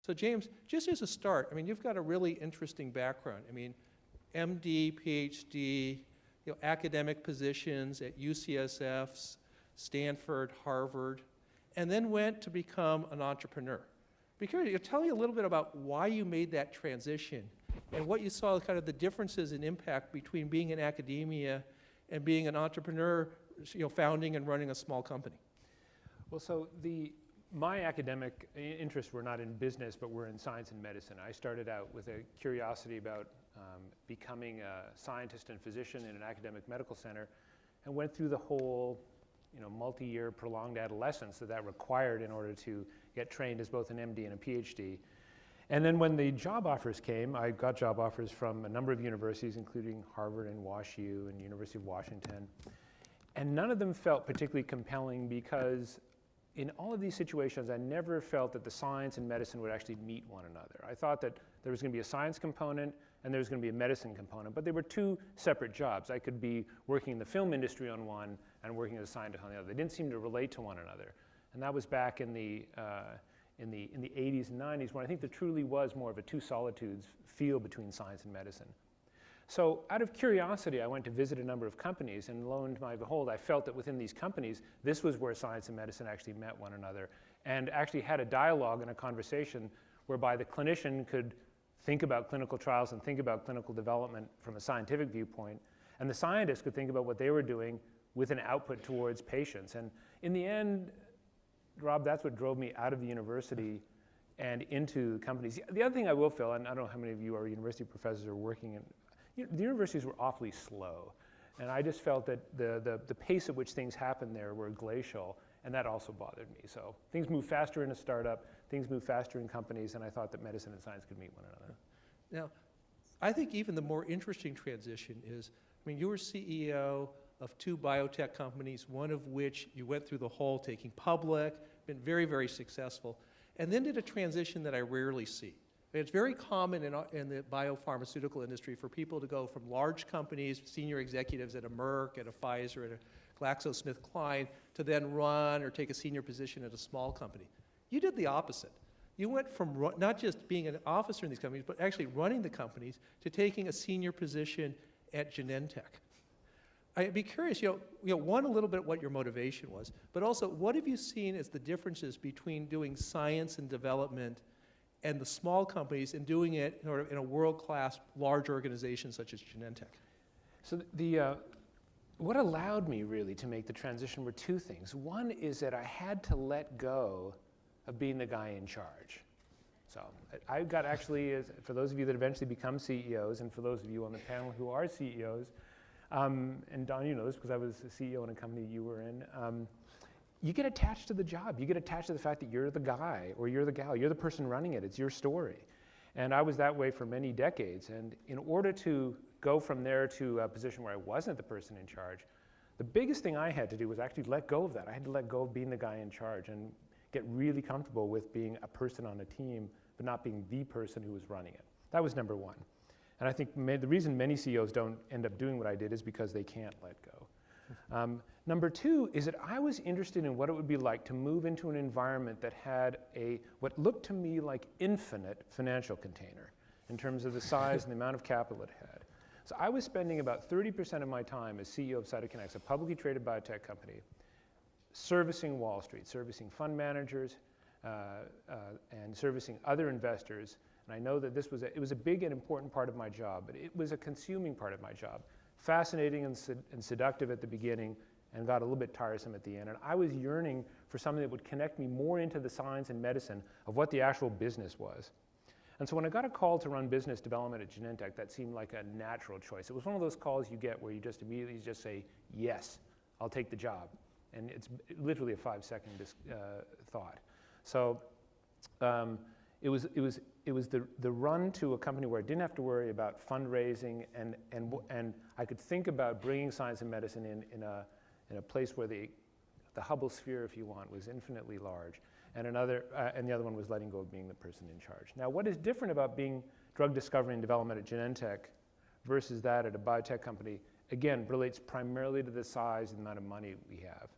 So James, just as a start, I mean, you've got a really interesting background. I mean, MD, PhD, academic positions at UCSF, Stanford, Harvard, and then went to become an entrepreneur. Tell me a little bit about why you made that transition and what you saw kind of the differences in impact between being in academia and being an entrepreneur, founding and running a small company. Well, so my academic interests were not in business, but were in science and medicine. I started out with a curiosity about becoming a scientist and physician in an academic medical center, and went through the whole multi-year prolonged adolescence that required in order to get trained as both an MD and a PhD. And then when the job offers came, I got job offers from a number of universities, including Harvard and WashU and University of Washington. And none of them felt particularly compelling because in all of these situations, I never felt that the science and medicine would actually meet one another. I thought that there was going to be a science component and there was going to be a medicine component, but they were two separate jobs. I could be working in the film industry on one and working as a scientist on the other. They didn't seem to relate to one another. And that was back in the 80s and 90s when I think there truly was more of a two solitudes feel between science and medicine. So out of curiosity, I went to visit a number of companies, and lo and behold, I felt that within these companies, this was where science and medicine actually met one another and actually had a dialogue and a conversation whereby the clinician could think about clinical trials and think about clinical development from a scientific viewpoint, and the scientist could think about what they were doing with an output towards patients. And in the end, Rob, that's what drove me out of the university and into companies. The other thing I will feel, and I don't know how many of you are university professors or working in, the universities were awfully slow. And I just felt that the pace at which things happened there were glacial, and that also bothered me. So things move faster in a startup, things move faster in companies, and I thought that medicine and science could meet one another. Now, I think even the more interesting transition is, I mean, you were CEO of two biotech companies, one of which you went through the whole taking public, been very, very successful, and then did a transition that I rarely see. It's very common in the biopharmaceutical industry for people to go from large companies, senior executives at a Merck, at a Pfizer, at a GlaxoSmithKline, to then run or take a senior position at a small company. You did the opposite. You went from not just being an officer in these companies, but actually running the companies to taking a senior position at Genentech. I'd be curious, one, a little bit what your motivation was, but also what have you seen as the differences between doing science and development and the small companies and doing it in a world-class large organization such as Genentech? So what allowed me really to make the transition were two things. One is that I had to let go of being the guy in charge. So I got actually, for those of you that eventually become CEOs, and for those of you on the panel who are CEOs, and Don, you know this because I was a CEO in a company you were in, you get attached to the job. You get attached to the fact that you're the guy or you're the gal. You're the person running it. It's your story. And I was that way for many decades. And in order to go from there to a position where I wasn't the person in charge, the biggest thing I had to do was actually let go of that. I had to let go of being the guy in charge and get really comfortable with being a person on a team, but not being the person who was running it. That was number one. And I think the reason many CEOs don't end up doing what I did is because they can't let go. Number two is that I was interested in what it would be like to move into an environment that had what looked to me like infinite financial container in terms of the size and the amount of capital it had. So I was spending about 30% of my time as CEO of Cytokinetics, a publicly traded biotech company, servicing Wall Street, servicing fund managers, and servicing other investors. And I know that it was a big and important part of my job, but it was a consuming part of my job. Fascinating and seductive at the beginning, and got a little bit tiresome at the end. And I was yearning for something that would connect me more into the science and medicine of what the actual business was. And so when I got a call to run business development at Genentech, that seemed like a natural choice. It was one of those calls you get where you just immediately just say, yes, I'll take the job. And it's literally a 5-second thought. So it was the run to a company where I didn't have to worry about fundraising, and I could think about bringing science and medicine in a place where the Hubble sphere, if you want, was infinitely large, and the other one was letting go of being the person in charge. Now, what is different about being drug discovery and development at Genentech versus that at a biotech company, again, relates primarily to the size and the amount of money we have.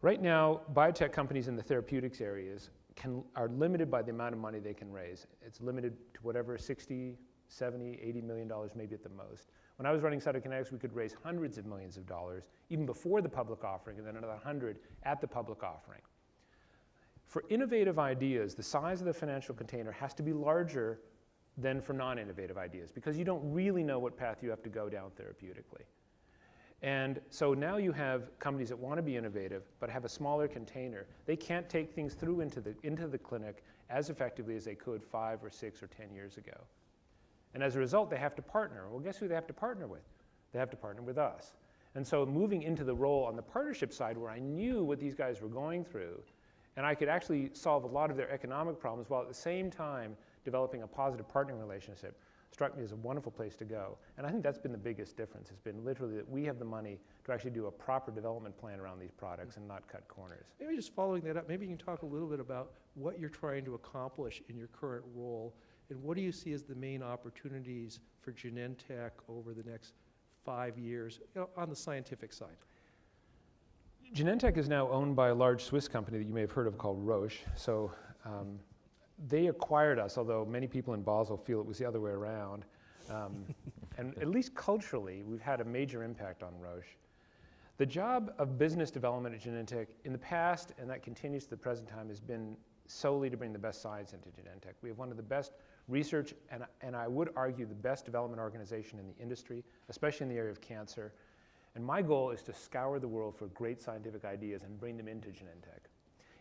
Right now, biotech companies in the therapeutics areas are limited by the amount of money they can raise. It's limited to whatever, 60, 70, $80 million maybe at the most. When I was running Cytokinetics, we could raise hundreds of millions of dollars even before the public offering, and then another 100 at the public offering. For innovative ideas, the size of the financial container has to be larger than for non-innovative ideas, because you don't really know what path you have to go down therapeutically. And so now you have companies that want to be innovative but have a smaller container. They can't take things through into the clinic as effectively as they could 5 or 6 or 10 years ago. And as a result, they have to partner. Well, guess who they have to partner with? They have to partner with us. And so moving into the role on the partnership side, where I knew what these guys were going through, and I could actually solve a lot of their economic problems while at the same time developing a positive partnering relationship, struck me as a wonderful place to go. And I think that's been the biggest difference. It's been literally that we have the money to actually do a proper development plan around these products and not cut corners. Maybe just following that up, maybe you can talk a little bit about what you're trying to accomplish in your current role, and what do you see as the main opportunities for Genentech over the next 5 years, on the scientific side? Genentech is now owned by a large Swiss company that you may have heard of called Roche. So they acquired us, although many people in Basel feel it was the other way around. And at least culturally, we've had a major impact on Roche. The job of business development at Genentech in the past, and that continues to the present time, has been solely to bring the best science into Genentech. We have one of the best research, and I would argue the best development organization in the industry, especially in the area of cancer. And my goal is to scour the world for great scientific ideas and bring them into Genentech.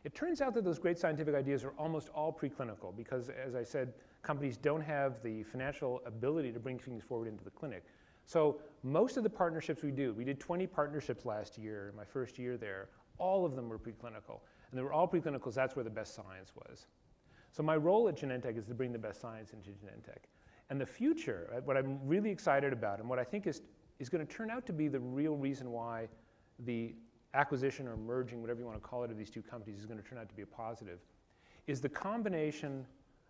It turns out that those great scientific ideas are almost all preclinical because, as I said, companies don't have the financial ability to bring things forward into the clinic. So most of the partnerships we did 20 partnerships last year, my first year there, all of them were preclinical. And they were all preclinicals, that's where the best science was. So my role at Genentech is to bring the best science into Genentech. And the future, what I'm really excited about and what I think is going to turn out to be the real reason why the acquisition or merging, whatever you want to call it, of these two companies is going to turn out to be a positive, is the combination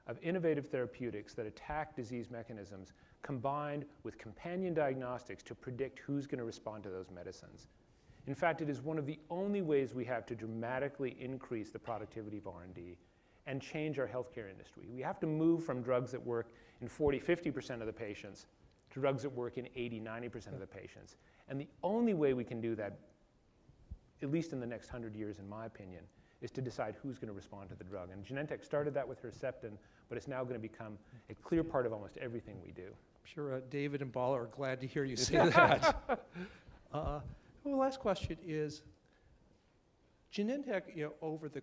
of innovative therapeutics that attack disease mechanisms combined with companion diagnostics to predict who's going to respond to those medicines. In fact, it is one of the only ways we have to dramatically increase the productivity of R&D and change our healthcare industry. We have to move from drugs that work in 40, 50% of the patients to drugs that work in 80, 90% of the patients. And the only way we can do that, at least in the next 100 years, in my opinion, is to decide who's going to respond to the drug. And Genentech started that with Herceptin, but it's now going to become a clear part of almost everything we do. I'm sure David and Bala are glad to hear you say that. Well, the last question is, Genentech, over the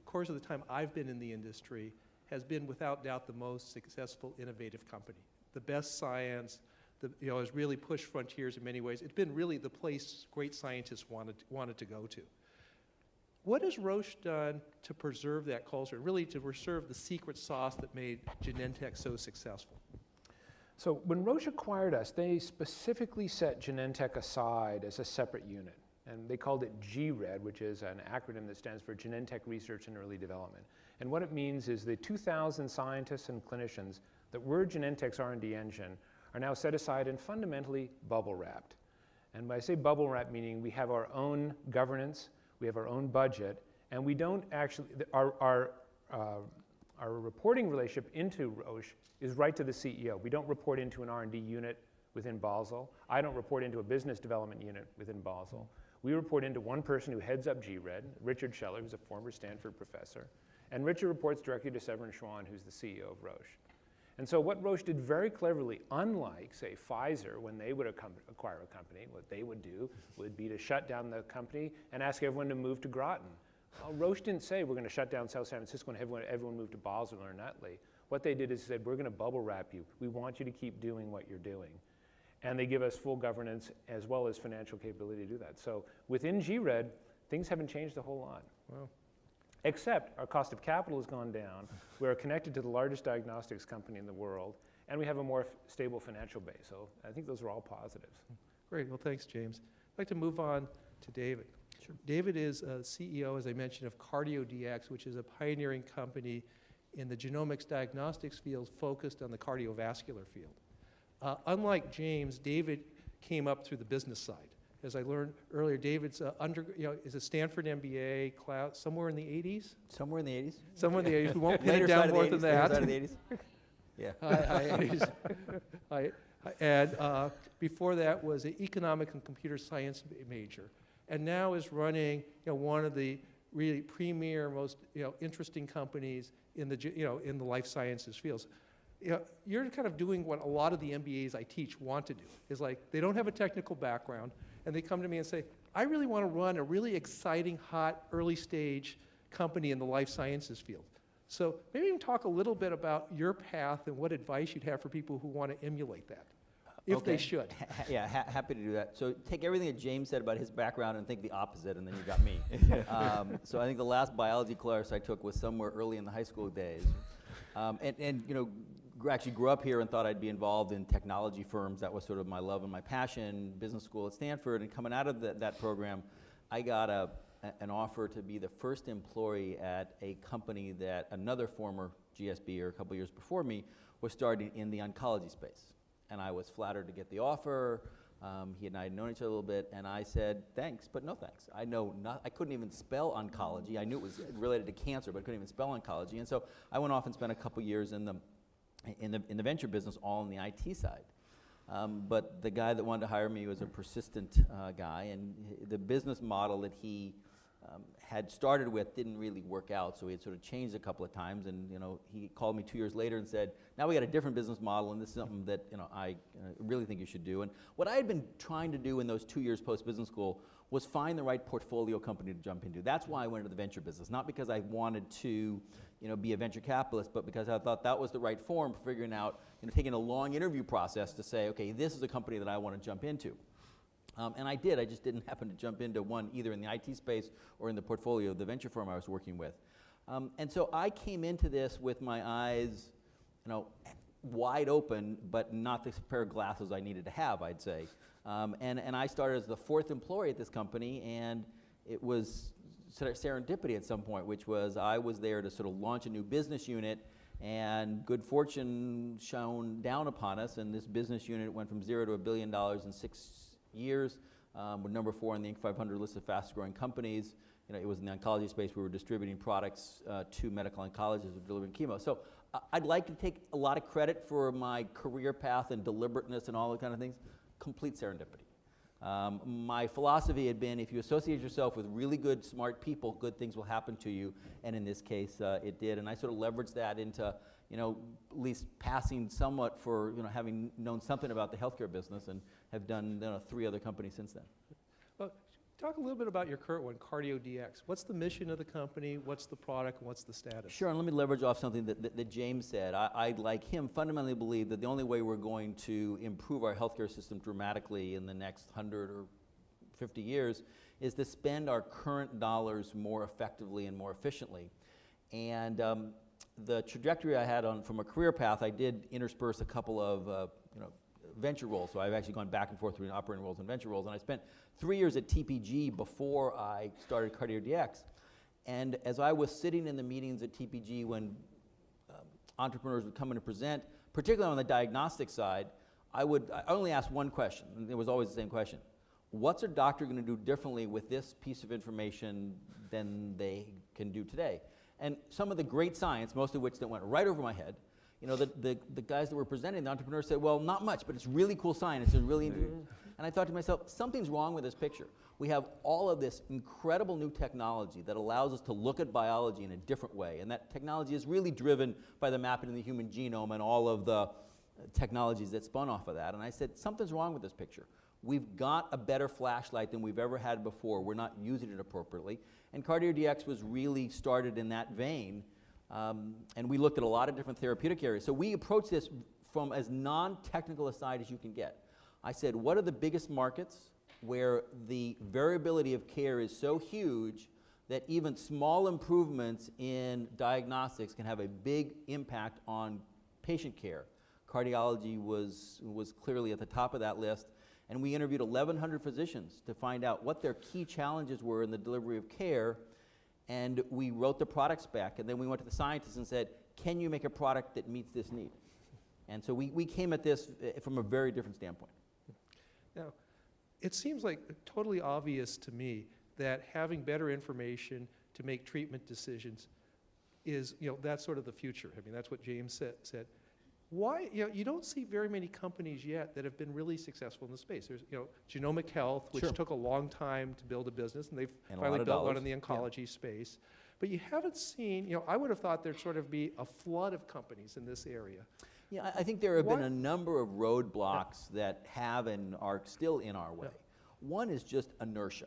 course of the time I've been in the industry, has been without doubt the most successful innovative company. The best science, has really pushed frontiers in many ways. It's been really the place great scientists wanted to go to. What has Roche done to preserve that culture, really to preserve the secret sauce that made Genentech so successful? So when Roche acquired us, they specifically set Genentech aside as a separate unit. And they called it GRED, which is an acronym that stands for Genentech Research and Early Development. And what it means is the 2,000 scientists and clinicians that were Genentech's R&D engine are now set aside and fundamentally bubble wrapped. And when I say bubble wrapped, meaning we have our own governance, we have our own budget, and we don't actually, our reporting relationship into Roche is right to the CEO. We don't report into an R&D unit within Basel. I don't report into a business development unit within Basel. We report into one person who heads up GRED, Richard Scheller, who's a former Stanford professor. And Richard reports directly to Severin Schwan, who's the CEO of Roche. And so what Roche did very cleverly, unlike, say, Pfizer, when they would acquire a company, what they would do would be to shut down the company and ask everyone to move to Groton. Well, Roche didn't say we're going to shut down South San Francisco and everyone move to Basel or Nutley. What they did is said, we're going to bubble wrap you. We want you to keep doing what you're doing. And they give us full governance as well as financial capability to do that. So within GRED, things haven't changed a whole lot. Wow. Except our cost of capital has gone down. We're connected to the largest diagnostics company in the world, and we have a more stable financial base. So I think those are all positives. Great. Well, thanks, James. I'd like to move on to David. Sure. David is CEO, as I mentioned, of CardioDx, which is a pioneering company in the genomics diagnostics field focused on the cardiovascular field. Unlike James, David came up through the business side. as I learned earlier, David's is a Stanford MBA class somewhere in the 80s? Somewhere in the 80s? Somewhere in the 80s. We won't pin Later it side down of the more 80s, than later that. side of the 80s? Yeah. And before that was an economic and computer science major, and now is running one of the really premier, most interesting companies in the life sciences fields. You're kind of doing what a lot of the MBAs I teach want to do. Is like they don't have a technical background, and they come to me and say, I really want to run a really exciting, hot, early stage company in the life sciences field. So maybe you can talk a little bit about your path and what advice you'd have for people who want to emulate that, if they should. Yeah, happy to do that. So take everything that James said about his background and think the opposite, and then you got me. So I think the last biology class I took was somewhere early in the high school days. Actually grew up here and thought I'd be involved in technology firms. That was sort of my love and my passion. Business school at Stanford, and coming out of that program, I got an offer to be the first employee at a company that another former GSB, or a couple years before me, was starting in the oncology space. And I was flattered to get the offer. He and I had known each other a little bit, and I said, thanks, but no thanks. I couldn't even spell oncology. I knew it was related to cancer, but I couldn't even spell oncology. And so I went off and spent a couple years in the venture business, all on the IT side. But the guy that wanted to hire me was a persistent guy, and the business model that he had started with didn't really work out, so he had sort of changed a couple of times, and he called me 2 years later and said, now we got a different business model, and this is something that I really think you should do. And what I had been trying to do in those 2 years post-business school was find the right portfolio company to jump into. That's why I went into the venture business, not because I wanted to be a venture capitalist, but because I thought that was the right form for figuring out, taking a long interview process to say, okay, this is a company that I want to jump into. And I did. I just didn't happen to jump into one either in the IT space or in the portfolio of the venture firm I was working with. And so I came into this with my eyes, wide open, but not the pair of glasses I needed to have, I'd say. And I started as the fourth employee at this company, and it was sort of serendipity at some point, which was I was there to sort of launch a new business unit, and good fortune shone down upon us, and this business unit went from 0 to $1 billion in 6 years. We're number 4 on the Inc. 500 list of fastest growing companies. It was in the oncology space. We were distributing products to medical oncologists who were delivering chemo. So I'd like to take a lot of credit for my career path and deliberateness and all those kind of things. Complete serendipity. My philosophy had been, if you associate yourself with really good, smart people, good things will happen to you, and in this case, it did. And I sort of leveraged that into, at least passing somewhat for, having known something about the healthcare business, and have done 3 other companies since then. Well, talk a little bit about your current one, CardioDX. What's the mission of the company? What's the product? And what's the status? Sure, and let me leverage off something that James said. I, like him, fundamentally believe that the only way we're going to improve our healthcare system dramatically in the next 100 or 50 years is to spend our current dollars more effectively and more efficiently. And the trajectory I had from a career path, I did intersperse a couple of venture roles. So I've actually gone back and forth between operating roles and venture roles. And I spent 3 years at TPG before I started CardioDX. And as I was sitting in the meetings at TPG when entrepreneurs would come in and present, particularly on the diagnostics side, I only asked one question, and it was always the same question. What's a doctor going to do differently with this piece of information than they can do today? And some of the great science, most of which that went right over my head, the guys that were presenting, the entrepreneurs said, well, not much, but it's really cool science. It's really interesting. And I thought to myself, something's wrong with this picture. We have all of this incredible new technology that allows us to look at biology in a different way. And that technology is really driven by the mapping of the human genome and all of the technologies that spun off of that. And I said, something's wrong with this picture. We've got a better flashlight than we've ever had before. We're not using it appropriately. And CardioDX was really started in that vein. And we looked at a lot of different therapeutic areas. So we approached this from as non-technical a side as you can get. I said, what are the biggest markets where the variability of care is so huge that even small improvements in diagnostics can have a big impact on patient care? Cardiology was clearly at the top of that list. And we interviewed 1,100 physicians to find out what their key challenges were in the delivery of care. And we wrote the product spec, and then we went to the scientists and said, can you make a product that meets this need? And so we came at this from a very different standpoint. Now, it seems like totally obvious to me that having better information to make treatment decisions is, that's sort of the future. I mean, that's what James said. Why, you don't see very many companies yet that have been really successful in the space. There's, Genomic Health, which Sure. took a long time to build a business, and they've And a finally lot of built one dollars. in the oncology space. But you haven't seen, I would have thought there'd sort of be a flood of companies in this area. Yeah, I think there have been Why- a number of roadblocks that have and are still in our way. One is just inertia.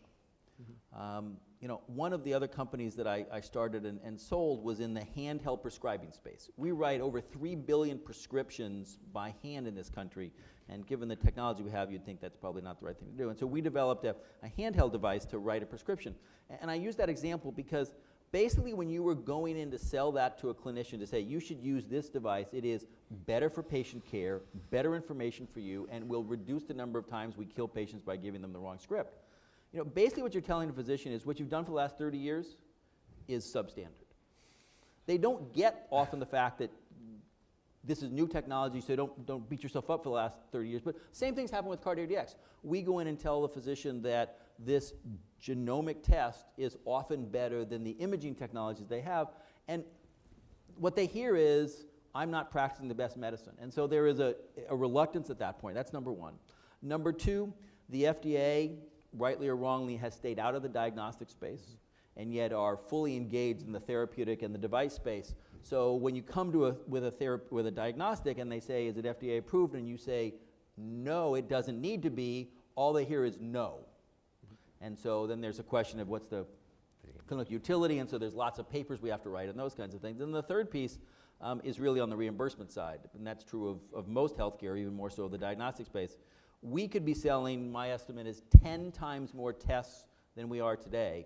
One of the other companies that I started and sold was in the handheld prescribing space. We write over 3 billion prescriptions by hand in this country, and given the technology we have, you'd think that's probably not the right thing to do. And so we developed a handheld device to write a prescription. And I use that example because basically when you were going in to sell that to a clinician to say, you should use this device, it is better for patient care, better information for you, and will reduce the number of times we kill patients by giving them the wrong script. Basically what you're telling a physician is what you've done for the last 30 years is substandard. They don't get often the fact that this is new technology, so don't beat yourself up for the last 30 years. But same things happen with CardiaDX. We go in and tell the physician that this genomic test is often better than the imaging technologies they have. And what they hear is, I'm not practicing the best medicine. And so there is a reluctance at that point. That's number one. Number two, the FDA, rightly or wrongly, has stayed out of the diagnostic space and yet are fully engaged in the therapeutic and the device space. So when you come to with a diagnostic and they say, is it FDA approved? And you say, no, it doesn't need to be, all they hear is no. And so then there's a question of what's the clinical utility, and so there's lots of papers we have to write and those kinds of things. And the third piece is really on the reimbursement side, and that's true of most healthcare, even more so of the diagnostic space. We could be selling, my estimate is 10 times more tests than we are today,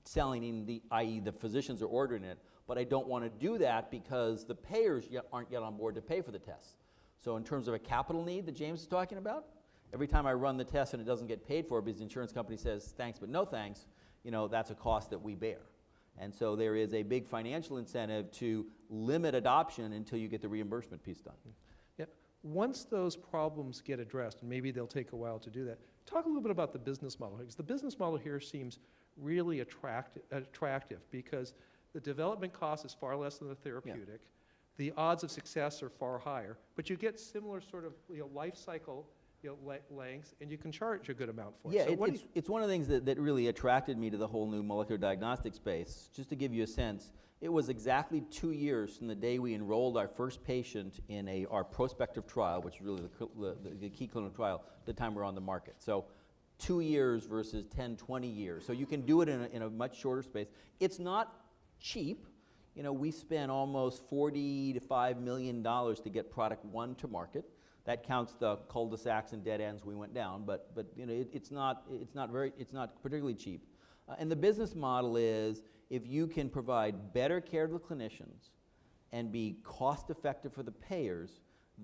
selling i.e. the physicians are ordering it, but I don't want to do that because the payers aren't yet on board to pay for the tests. So in terms of a capital need that James is talking about, every time I run the test and it doesn't get paid for because the insurance company says thanks but no thanks, that's a cost that we bear. And so there is a big financial incentive to limit adoption until you get the reimbursement piece done. Once those problems get addressed, and maybe they'll take a while to do that, talk a little bit about the business model, because the business model here seems really attractive because the development cost is far less than the therapeutic. The odds of success are far higher, but you get similar sort of life cycle lengths, and you can charge a good amount for it. Yeah, So it's one of the things that really attracted me to the whole new molecular diagnostic space. Just to give you a sense, it was exactly 2 years from the day we enrolled our first patient in our prospective trial, which is really the key clinical trial, the time we're on the market. So 2 years versus 10, 20 years. So you can do it in a much shorter space. It's not cheap. We spent almost $45 million to get product one to market. That counts the cul-de-sacs and dead ends we went down, but it's not particularly cheap. And the business model is, if you can provide better care to the clinicians and be cost effective for the payers,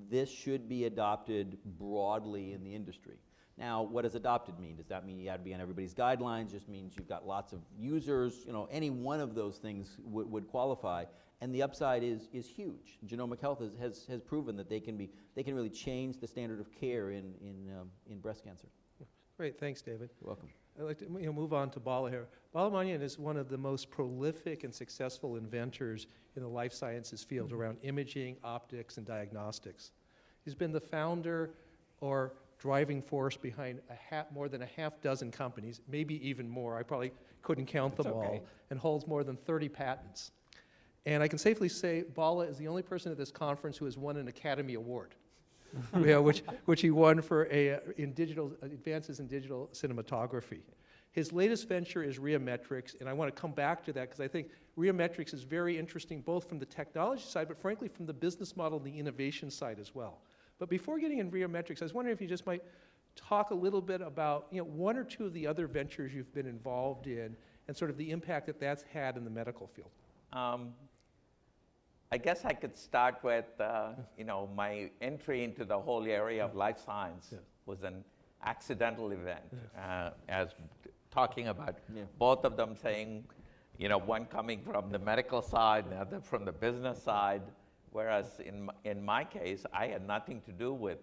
this should be adopted broadly in the industry. Now, what does adopted mean? Does that mean you have to be on everybody's guidelines? Just means you've got lots of users? Any one of those things would qualify. And the upside is huge. Genomic Health has proven that they can really change the standard of care in breast cancer. Great, thanks, David. You're welcome. I'd like to move on to Bala here. Bala Manian is one of the most prolific and successful inventors in the life sciences field around imaging, optics, and diagnostics. He's been the founder or driving force behind more than a half dozen companies, maybe even more. I probably couldn't count them all, and holds more than 30 patents. And I can safely say Bala is the only person at this conference who has won an Academy Award, which he won for in digital advances in digital cinematography. His latest venture is Rheometrics, and I want to come back to that because I think Rheometrics is very interesting both from the technology side, but frankly from the business model and the innovation side as well. But before getting in Rheometrics, I was wondering if you just might talk a little bit about one or two of the other ventures you've been involved in and sort of the impact that that's had in the medical field. I guess I could start with, my entry into the whole area of life science was an accidental event, as talking about both of them saying, one coming from the medical side, the other from the business side, Whereas in my case, I had nothing to do with,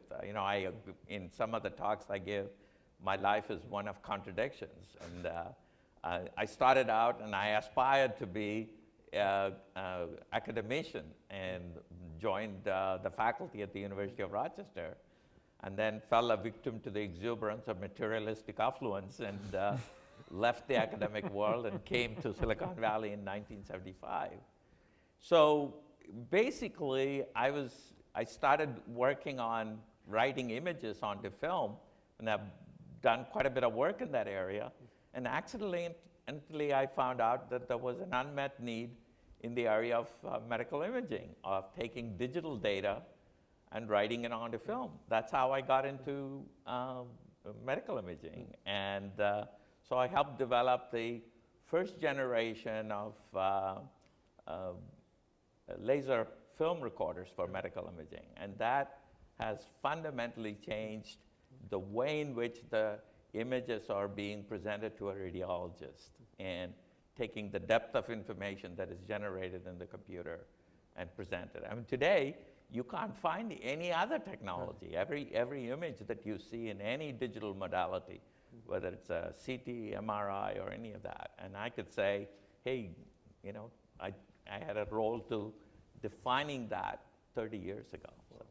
in some of the talks I give, my life is one of contradictions. And I started out and I aspired to be an academician and joined the faculty at the University of Rochester, and then fell a victim to the exuberance of materialistic affluence and left the academic world and came to Silicon Valley in 1975. So basically, I started working on writing images onto film, and I've done quite a bit of work in that area. And accidentally, I found out that there was an unmet need in the area of medical imaging, of taking digital data and writing it onto film. That's how I got into medical imaging. And so I helped develop the first generation of laser film recorders for medical imaging. And that has fundamentally changed the way in which the images are being presented to a radiologist, and taking the depth of information that is generated in the computer and presented. I mean, today, you can't find any other technology. Every image that you see in any digital modality, whether it's a CT, MRI, or any of that. And I could say, hey, I had a role to defining that 30 years ago. So.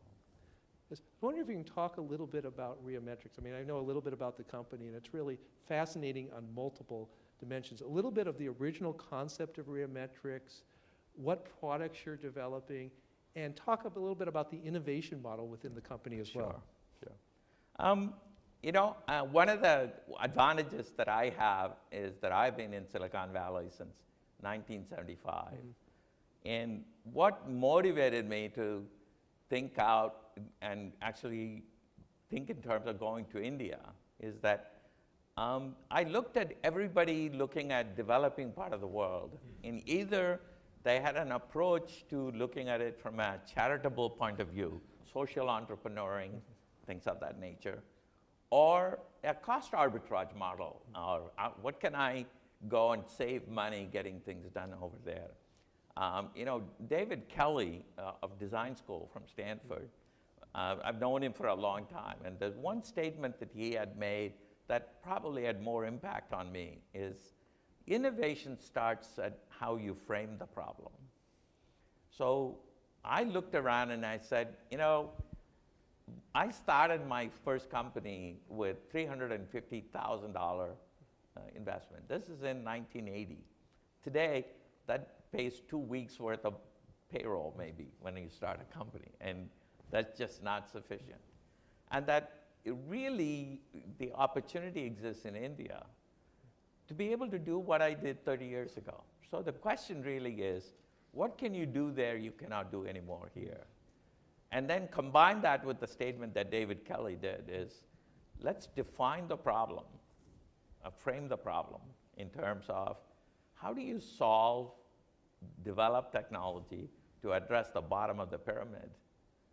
I wonder if you can talk a little bit about Rheometrics. I mean, I know a little bit about the company, and it's really fascinating on multiple dimensions. A little bit of the original concept of Rheometrics, what products you're developing, and talk a little bit about the innovation model within the company as well. Sure. One of the advantages that I have is that I've been in Silicon Valley since 1975. Mm-hmm. And what motivated me to think out and actually think in terms of going to India is that I looked at everybody looking at developing part of the world, and either they had an approach to looking at it from a charitable point of view, social entrepreneuring, things of that nature, or a cost arbitrage model, or what can I go and save money getting things done over there. David Kelly of Design School from Stanford, I've known him for a long time, and there's one statement that he had made that probably had more impact on me is, innovation starts at how you frame the problem. So I looked around and I said, I started my first company with $350,000 investment. This is in 1980. Today, that pays 2 weeks worth of payroll maybe when you start a company, and that's just not sufficient. And that really, the opportunity exists in India to be able to do what I did 30 years ago. So the question really is, what can you do there you cannot do anymore here? And then combine that with the statement that David Kelly did is, let's define the problem, frame the problem in terms of how do you develop technology to address the bottom of the pyramid?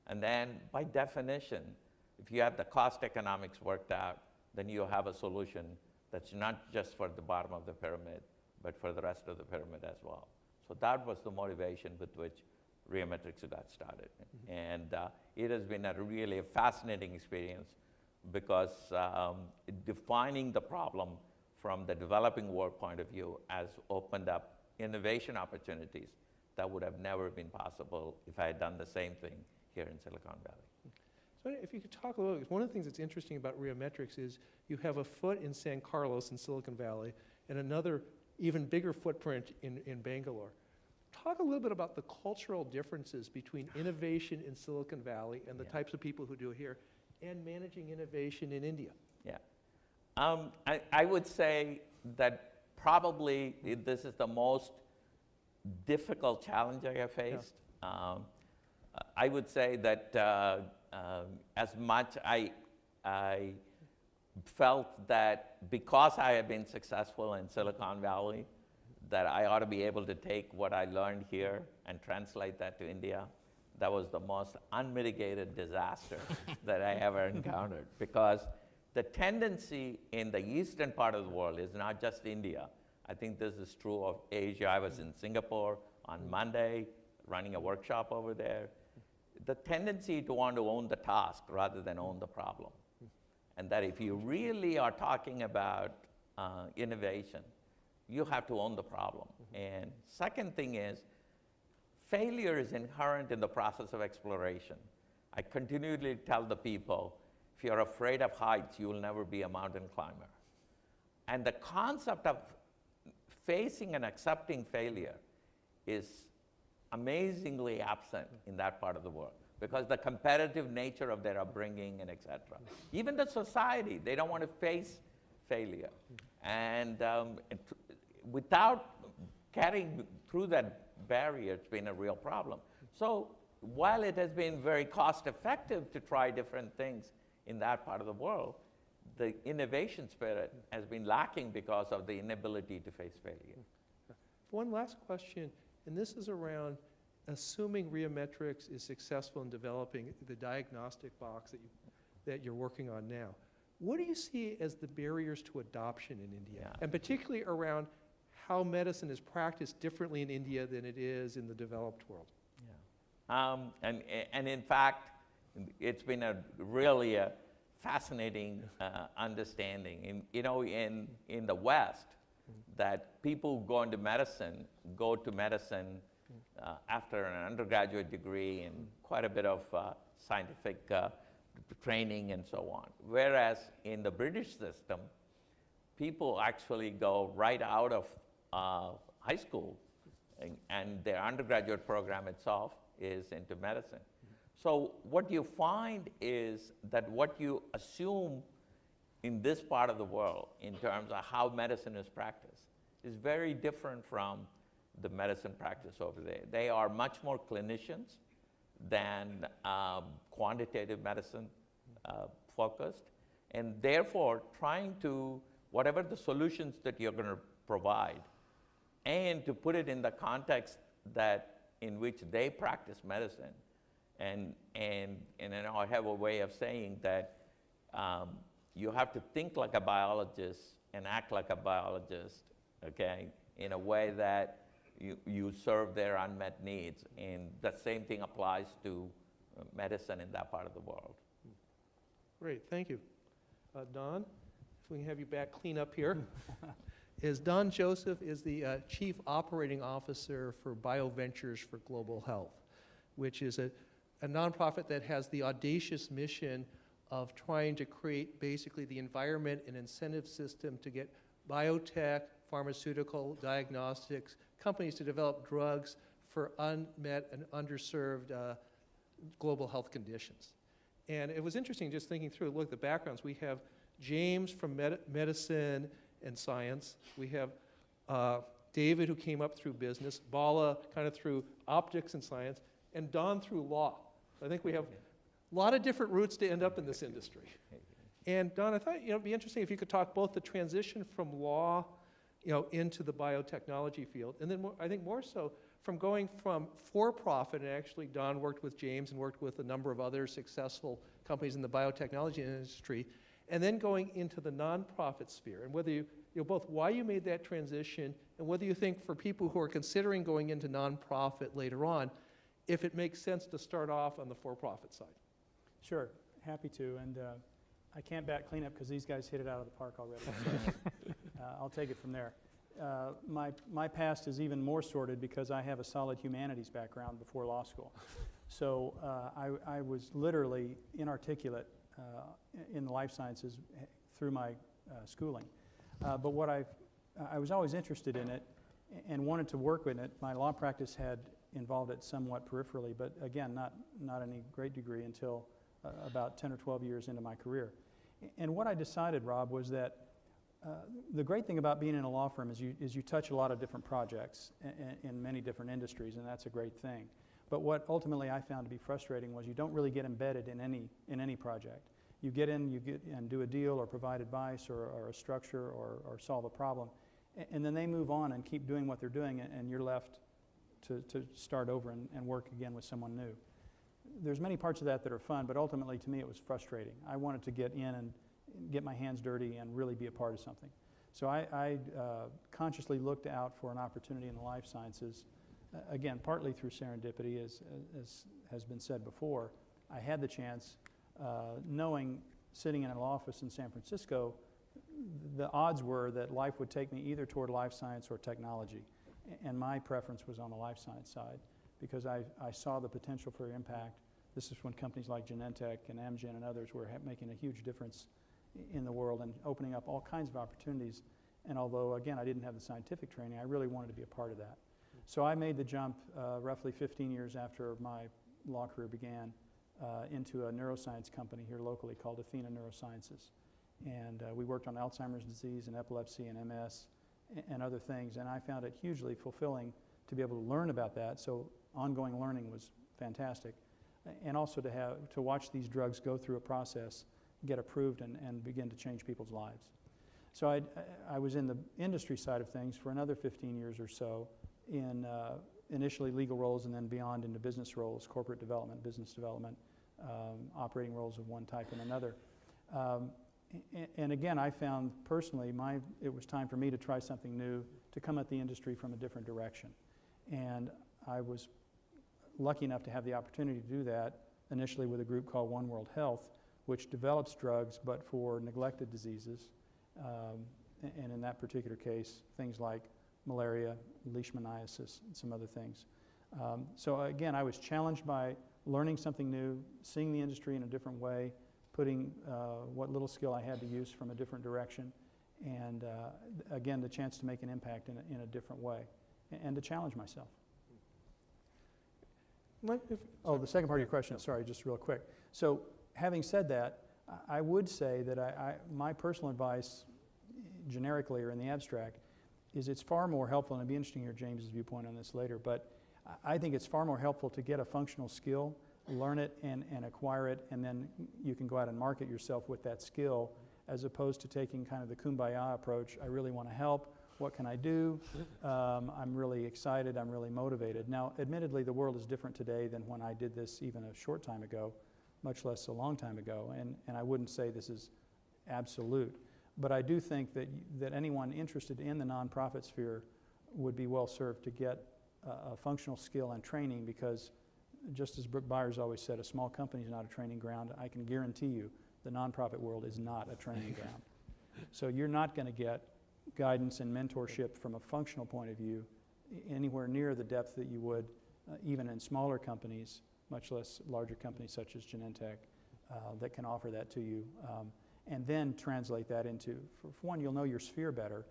And then by definition, if you have the cost economics worked out, then you'll have a solution that's not just for the bottom of the pyramid, but for the rest of the pyramid as well. So that was the motivation with which Rheometrics got started. Mm-hmm. And it has been a really fascinating experience because defining the problem from the developing world point of view has opened up innovation opportunities that would have never been possible if I had done the same thing here in Silicon Valley. So if you could talk a little, because one of the things that's interesting about Rheometrics is you have a foot in San Carlos in Silicon Valley and another even bigger footprint in Bangalore. Talk a little bit about the cultural differences between innovation in Silicon Valley and the types of people who do it here, and managing innovation in India. Yeah. I would say that probably this is the most difficult challenge I have faced. Yeah. I would say that as much I felt that because I have been successful in Silicon Valley, that I ought to be able to take what I learned here and translate that to India. That was the most unmitigated disaster that I ever encountered, because the tendency in the eastern part of the world is not just India. I think this is true of Asia. I was in Singapore on Monday, running a workshop over there, the tendency to want to own the task rather than own the problem. And that if you really are talking about innovation, you have to own the problem. And second thing is, failure is inherent in the process of exploration. I continually tell the people, if you're afraid of heights, you will never be a mountain climber. And the concept of facing and accepting failure is amazingly absent in that part of the world, because the competitive nature of their upbringing and et cetera. Even the society, they don't want to face failure. And without carrying through that barrier, it's been a real problem. So while it has been very cost effective to try different things in that part of the world, the innovation spirit has been lacking because of the inability to face failure. One last question, and this is around assuming Rheometrics is successful in developing the diagnostic box that you're working on now. What do you see as the barriers to adoption in India? Yeah. And particularly around how medicine is practiced differently in India than it is in the developed world? Yeah. And in fact, it's been really a fascinating understanding. In the West, that people go to medicine after an undergraduate degree and quite a bit of scientific training and so on. Whereas in the British system, people actually go right out of high school, and their undergraduate program itself is into medicine. So what you find is that what you assume in this part of the world in terms of how medicine is practiced is very different from the medicine practice over there. They are much more clinicians than quantitative medicine focused, and therefore trying to, whatever the solutions that you're going to provide, and to put it in the context that in which they practice medicine. And I have a way of saying that you have to think like a biologist and act like a biologist, okay, in a way that you serve their unmet needs. And the same thing applies to medicine in that part of the world. Great, thank you. Don, if we can have you back clean up here. Don Joseph is the Chief Operating Officer for BioVentures for Global Health, which is a nonprofit that has the audacious mission of trying to create basically the environment and incentive system to get biotech, pharmaceutical, diagnostics companies to develop drugs for unmet and underserved global health conditions. And it was interesting just thinking through, look, the backgrounds. We have James from medicine and science. We have David, who came up through business, Bala kind of through optics and science, and Don through law. I think we have a lot of different routes to end up in this industry. And Don, I thought it'd be interesting if you could talk both the transition from law into the biotechnology field, and then I think more so from going from for-profit, and actually Don worked with James and worked with a number of other successful companies in the biotechnology industry, and then going into the nonprofit sphere, and whether both why you made that transition, and whether you think for people who are considering going into nonprofit later on, if it makes sense to start off on the for-profit side. Sure, happy to, and I can't bat cleanup because these guys hit it out of the park already, so I'll take it from there. My past is even more sordid because I have a solid humanities background before law school. So I was literally inarticulate in the life sciences through my schooling. But what I was always interested in it and wanted to work with it. My law practice had involved it somewhat peripherally, but again, not any great degree until about 10 or 12 years into my career. And what I decided, Rob, was that the great thing about being in a law firm is you touch a lot of different projects in many different industries, and that's a great thing. But what ultimately I found to be frustrating was you don't really get embedded in any project. You get in and do a deal or provide advice or a structure or solve a problem, and then they move on and keep doing what they're doing, and you're left to start over and work again with someone new. There's many parts of that are fun, but ultimately to me it was frustrating. I wanted to get in and get my hands dirty and really be a part of something. So I consciously looked out for an opportunity in the life sciences Again, partly through serendipity, as has been said before, I had the chance, knowing, sitting in an office in San Francisco, the odds were that life would take me either toward life science or technology. And my preference was on the life science side because I saw the potential for impact. This is when companies like Genentech and Amgen and others were making a huge difference in the world and opening up all kinds of opportunities. And although, again, I didn't have the scientific training, I really wanted to be a part of that. So I made the jump roughly 15 years after my law career began into a neuroscience company here locally called Athena Neurosciences. And we worked on Alzheimer's disease and epilepsy and MS and other things. And I found it hugely fulfilling to be able to learn about that. So ongoing learning was fantastic. And also to watch these drugs go through a process, get approved, and begin to change people's lives. So I was in the industry side of things for another 15 years or so in initially legal roles and then beyond into business roles, corporate development, business development, operating roles of one type and another. And again, I found personally it was time for me to try something new, to come at the industry from a different direction. And I was lucky enough to have the opportunity to do that initially with a group called One World Health, which develops drugs but for neglected diseases. And in that particular case, things like malaria, leishmaniasis, and some other things. So again, I was challenged by learning something new, seeing the industry in a different way, putting what little skill I had to use from a different direction, and again, the chance to make an impact in a different way, and to challenge myself. The second part of your question, sorry, just real quick. So having said that, I would say that my personal advice, generically or in the abstract, is it's far more helpful, and it'd be interesting to hear James's viewpoint on this later, but I think it's far more helpful to get a functional skill, learn it and acquire it, and then you can go out and market yourself with that skill, as opposed to taking kind of the kumbaya approach. I really want to help. What can I do? I'm really excited. I'm really motivated. Now, admittedly, the world is different today than when I did this even a short time ago, much less a long time ago, and I wouldn't say this is absolute. But I do think that anyone interested in the nonprofit sphere would be well served to get a functional skill and training, because just as Brooke Byers always said, a small company is not a training ground. I can guarantee you the nonprofit world is not a training ground. So you're not going to get guidance and mentorship from a functional point of view anywhere near the depth that you would even in smaller companies, much less larger companies such as Genentech, that can offer that to you. And then translate that into, for one, you'll know your sphere better.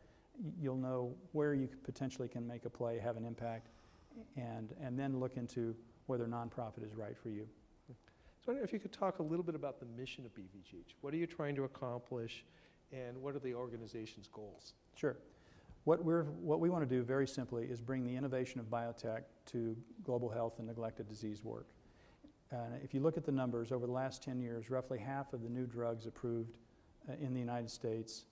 You'll know where you potentially can make a play, have an impact, and then look into whether nonprofit is right for you. So I wonder if you could talk a little bit about the mission of BVG. What are you trying to accomplish, and what are the organization's goals? Sure. What we want to do very simply is bring the innovation of biotech to global health and neglected disease work. If you look at the numbers, over the last 10 years, roughly half of the new drugs approved in the United States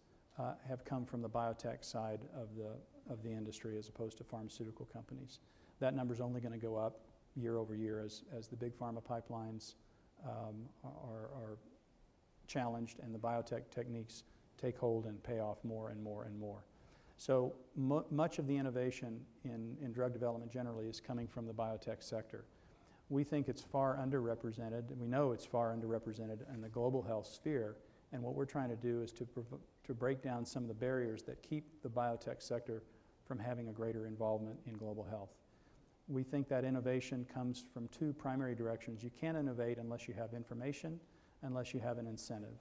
have come from the biotech side of the industry as opposed to pharmaceutical companies. That number's only going to go up year over year as the big pharma pipelines are challenged and the biotech techniques take hold and pay off more and more and more. So much of the innovation in drug development generally is coming from the biotech sector. We think it's far underrepresented, and we know it's far underrepresented in the global health sphere, and what we're trying to do is to break down some of the barriers that keep the biotech sector from having a greater involvement in global health. We think that innovation comes from two primary directions. You can't innovate unless you have information, unless you have an incentive.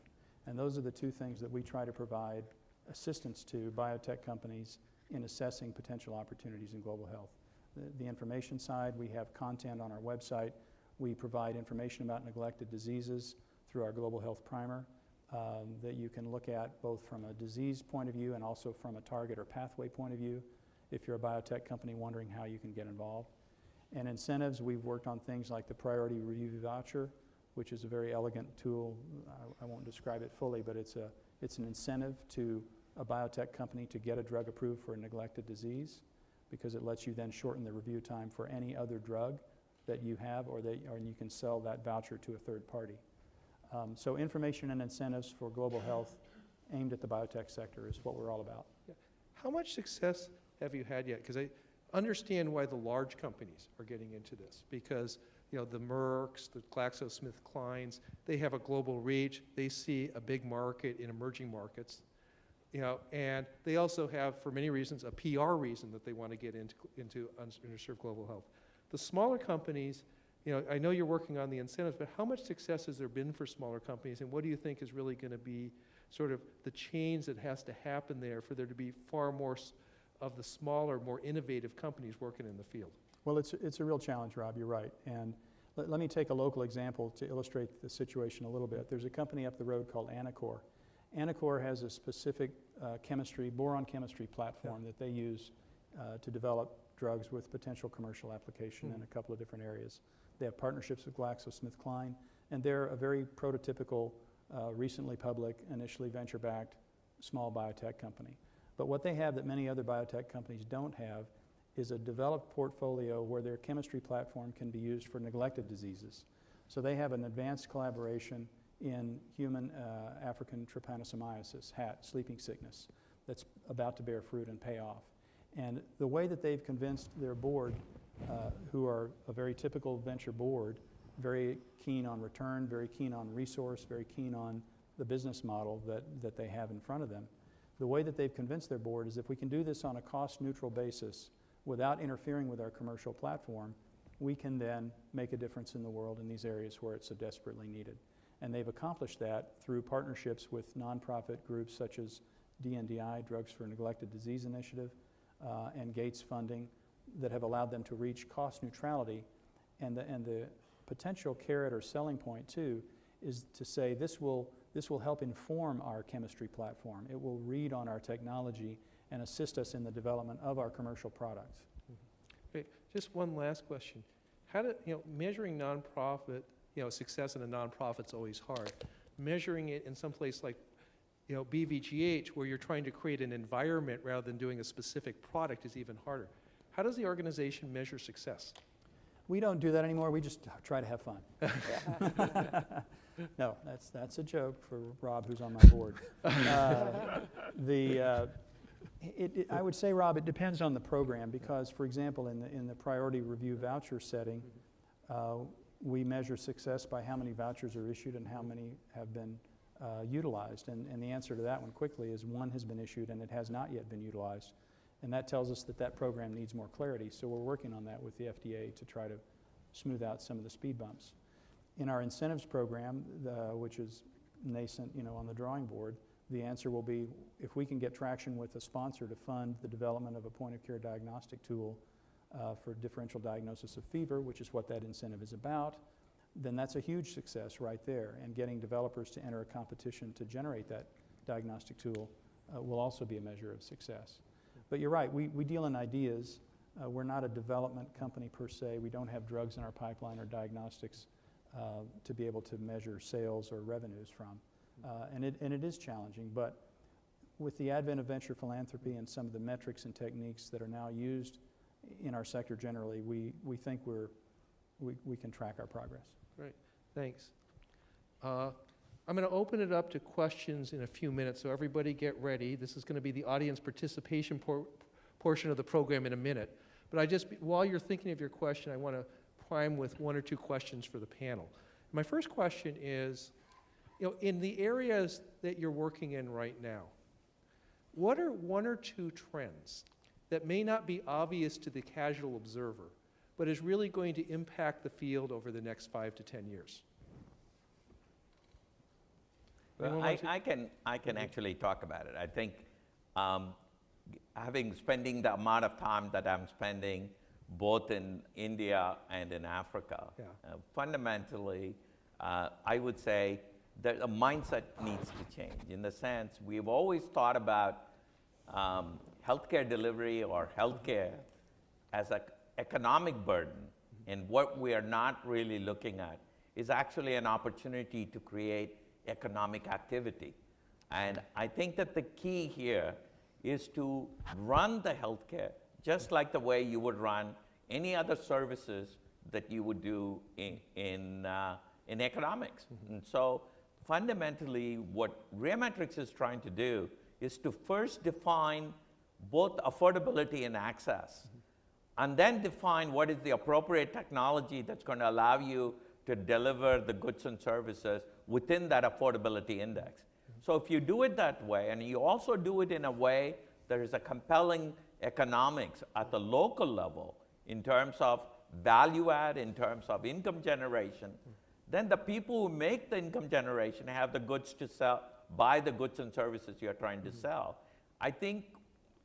And those are the two things that we try to provide assistance to biotech companies in assessing potential opportunities in global health. The information side, we have content on our website. We provide information about neglected diseases through our Global Health Primer that you can look at both from a disease point of view and also from a target or pathway point of view if you're a biotech company wondering how you can get involved. And incentives, we've worked on things like the Priority Review Voucher, which is a very elegant tool. I won't describe it fully, but it's an incentive to a biotech company to get a drug approved for a neglected disease, because it lets you then shorten the review time for any other drug that you have, or you can sell that voucher to a third party. So information and incentives for global health aimed at the biotech sector is what we're all about. Yeah. How much success have you had yet? Because understand why the large companies are getting into this, because the Mercks, the GlaxoSmithKlines, they have a global reach. They see a big market in emerging markets, and they also have, for many reasons, a PR reason that they want to get into underserved global health. The smaller companies, I know you're working on the incentives, but how much success has there been for smaller companies, and what do you think is really going to be sort of the change that has to happen there for there to be far more of the smaller, more innovative companies working in the field? Well, it's a real challenge, Rob, you're right. And let me take a local example to illustrate the situation a little bit. There's a company up the road called Anacor. Anacor has a specific boron chemistry platform that they use to develop drugs with potential commercial application in a couple of different areas. They have partnerships with GlaxoSmithKline, and they're a very prototypical, recently public, initially venture-backed, small biotech company. But what they have that many other biotech companies don't have is a developed portfolio where their chemistry platform can be used for neglected diseases. So they have an advanced collaboration in human African trypanosomiasis, HAT, sleeping sickness, that's about to bear fruit and pay off. And the way that they've convinced their board, who are a very typical venture board, very keen on return, very keen on resource, very keen on the business model that they have in front of them, the way that they've convinced their board is if we can do this on a cost-neutral basis without interfering with our commercial platform, we can then make a difference in the world in these areas where it's so desperately needed. And they've accomplished that through partnerships with nonprofit groups such as DNDI, Drugs for Neglected Disease Initiative, and Gates funding that have allowed them to reach cost neutrality. And the potential carrot or selling point too is to say this will help inform our chemistry platform. It will read on our technology and assist us in the development of our commercial products. Okay, just one last question. Measuring nonprofit, success in a nonprofit's always hard. Measuring it in some place like, BVGH, where you're trying to create an environment rather than doing a specific product, is even harder. How does the organization measure success? We don't do that anymore. We just try to have fun. No, that's a joke for Rob, who's on my board. I would say, Rob, it depends on the program because, for example, in the priority review voucher setting, we measure success by how many vouchers are issued and how many have been utilized. And the answer to that one quickly is one has been issued and it has not yet been utilized. And that tells us that program needs more clarity. So we're working on that with the FDA to try to smooth out some of the speed bumps. In our incentives program, which is nascent, on the drawing board, the answer will be if we can get traction with a sponsor to fund the development of a point-of-care diagnostic tool for differential diagnosis of fever, which is what that incentive is about, then that's a huge success right there. And getting developers to enter a competition to generate that diagnostic tool will also be a measure of success. But you're right, we deal in ideas. We're not a development company per se. We don't have drugs in our pipeline or diagnostics to be able to measure sales or revenues from. And it is challenging, but with the advent of venture philanthropy and some of the metrics and techniques that are now used in our sector generally, we think we can track our progress. Great, thanks. I'm going to open it up to questions in a few minutes, so everybody get ready. This is going to be the audience participation portion of the program in a minute. But while you're thinking of your question, I want to prime with one or two questions for the panel. My first question is, in the areas that you're working in right now, what are one or two trends that may not be obvious to the casual observer, but is really going to impact the field over the next 5 to 10 years? Well, I can actually talk about it. I think spending the amount of time that I'm spending both in India and in Africa, fundamentally, I would say that a mindset needs to change in the sense we've always thought about healthcare delivery or healthcare as an economic burden, and what we are not really looking at is actually an opportunity to create economic activity. And I think that the key here is to run the healthcare just like the way you would run any other services that you would do in economics. And so fundamentally what Reometrics is trying to do is to first define both affordability and access and then define what is the appropriate technology that's going to allow you to deliver the goods and services within that affordability index. So if you do it that way, and you also do it in a way that is a compelling economics at the local level in terms of value add, in terms of income generation, then the people who make the income generation have the goods to sell, buy the goods and services you're trying to sell. I think,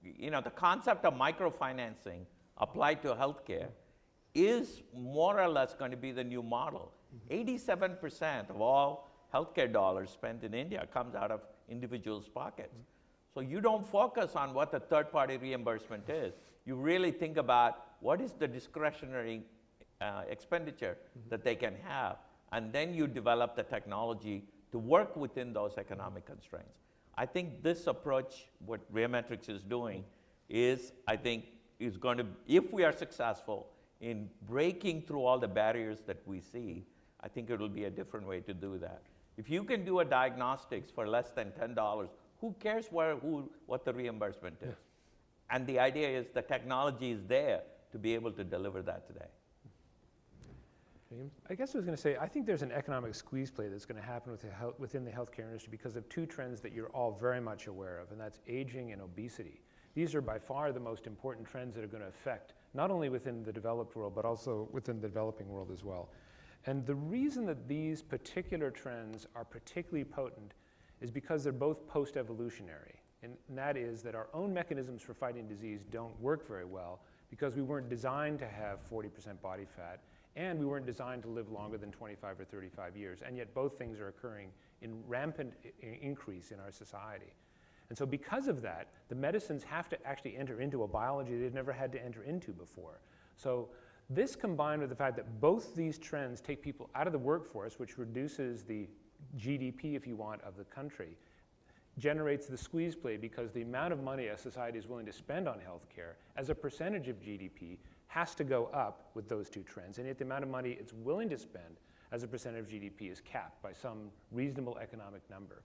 you know, the concept of microfinancing applied to healthcare is more or less going to be the new model. 87% of all healthcare dollars spent in India comes out of individuals' pockets. So you don't focus on what the third-party reimbursement is. You really think about what is the discretionary expenditure that they can have, and then you develop the technology to work within those economic constraints. I think this approach, what Biometrics is doing, is, I think, is going to, if we are successful in breaking through all the barriers that we see, I think it will be a different way to do that. If you can do a diagnostics for less than $10, who cares what the reimbursement is? And the idea is the technology is there to be able to deliver that today. James? I guess I was going to say, I think there's an economic squeeze play that's going to happen within the healthcare industry because of two trends that you're all very much aware of, and that's aging and obesity. These are by far the most important trends that are going to affect not only within the developed world, but also within the developing world as well. And the reason that these particular trends are particularly potent is because they're both post-evolutionary. And that is that our own mechanisms for fighting disease don't work very well because we weren't designed to have 40% body fat, and we weren't designed to live longer than 25 or 35 years. And yet both things are occurring in rampant increase in our society. And so because of that, the medicines have to actually enter into a biology they've never had to enter into before. So this combined with the fact that both these trends take people out of the workforce, which reduces the GDP, if you want, of the country, generates the squeeze play because the amount of money a society is willing to spend on healthcare as a percentage of GDP has to go up with those two trends. And yet the amount of money it's willing to spend as a percentage of GDP is capped by some reasonable economic number.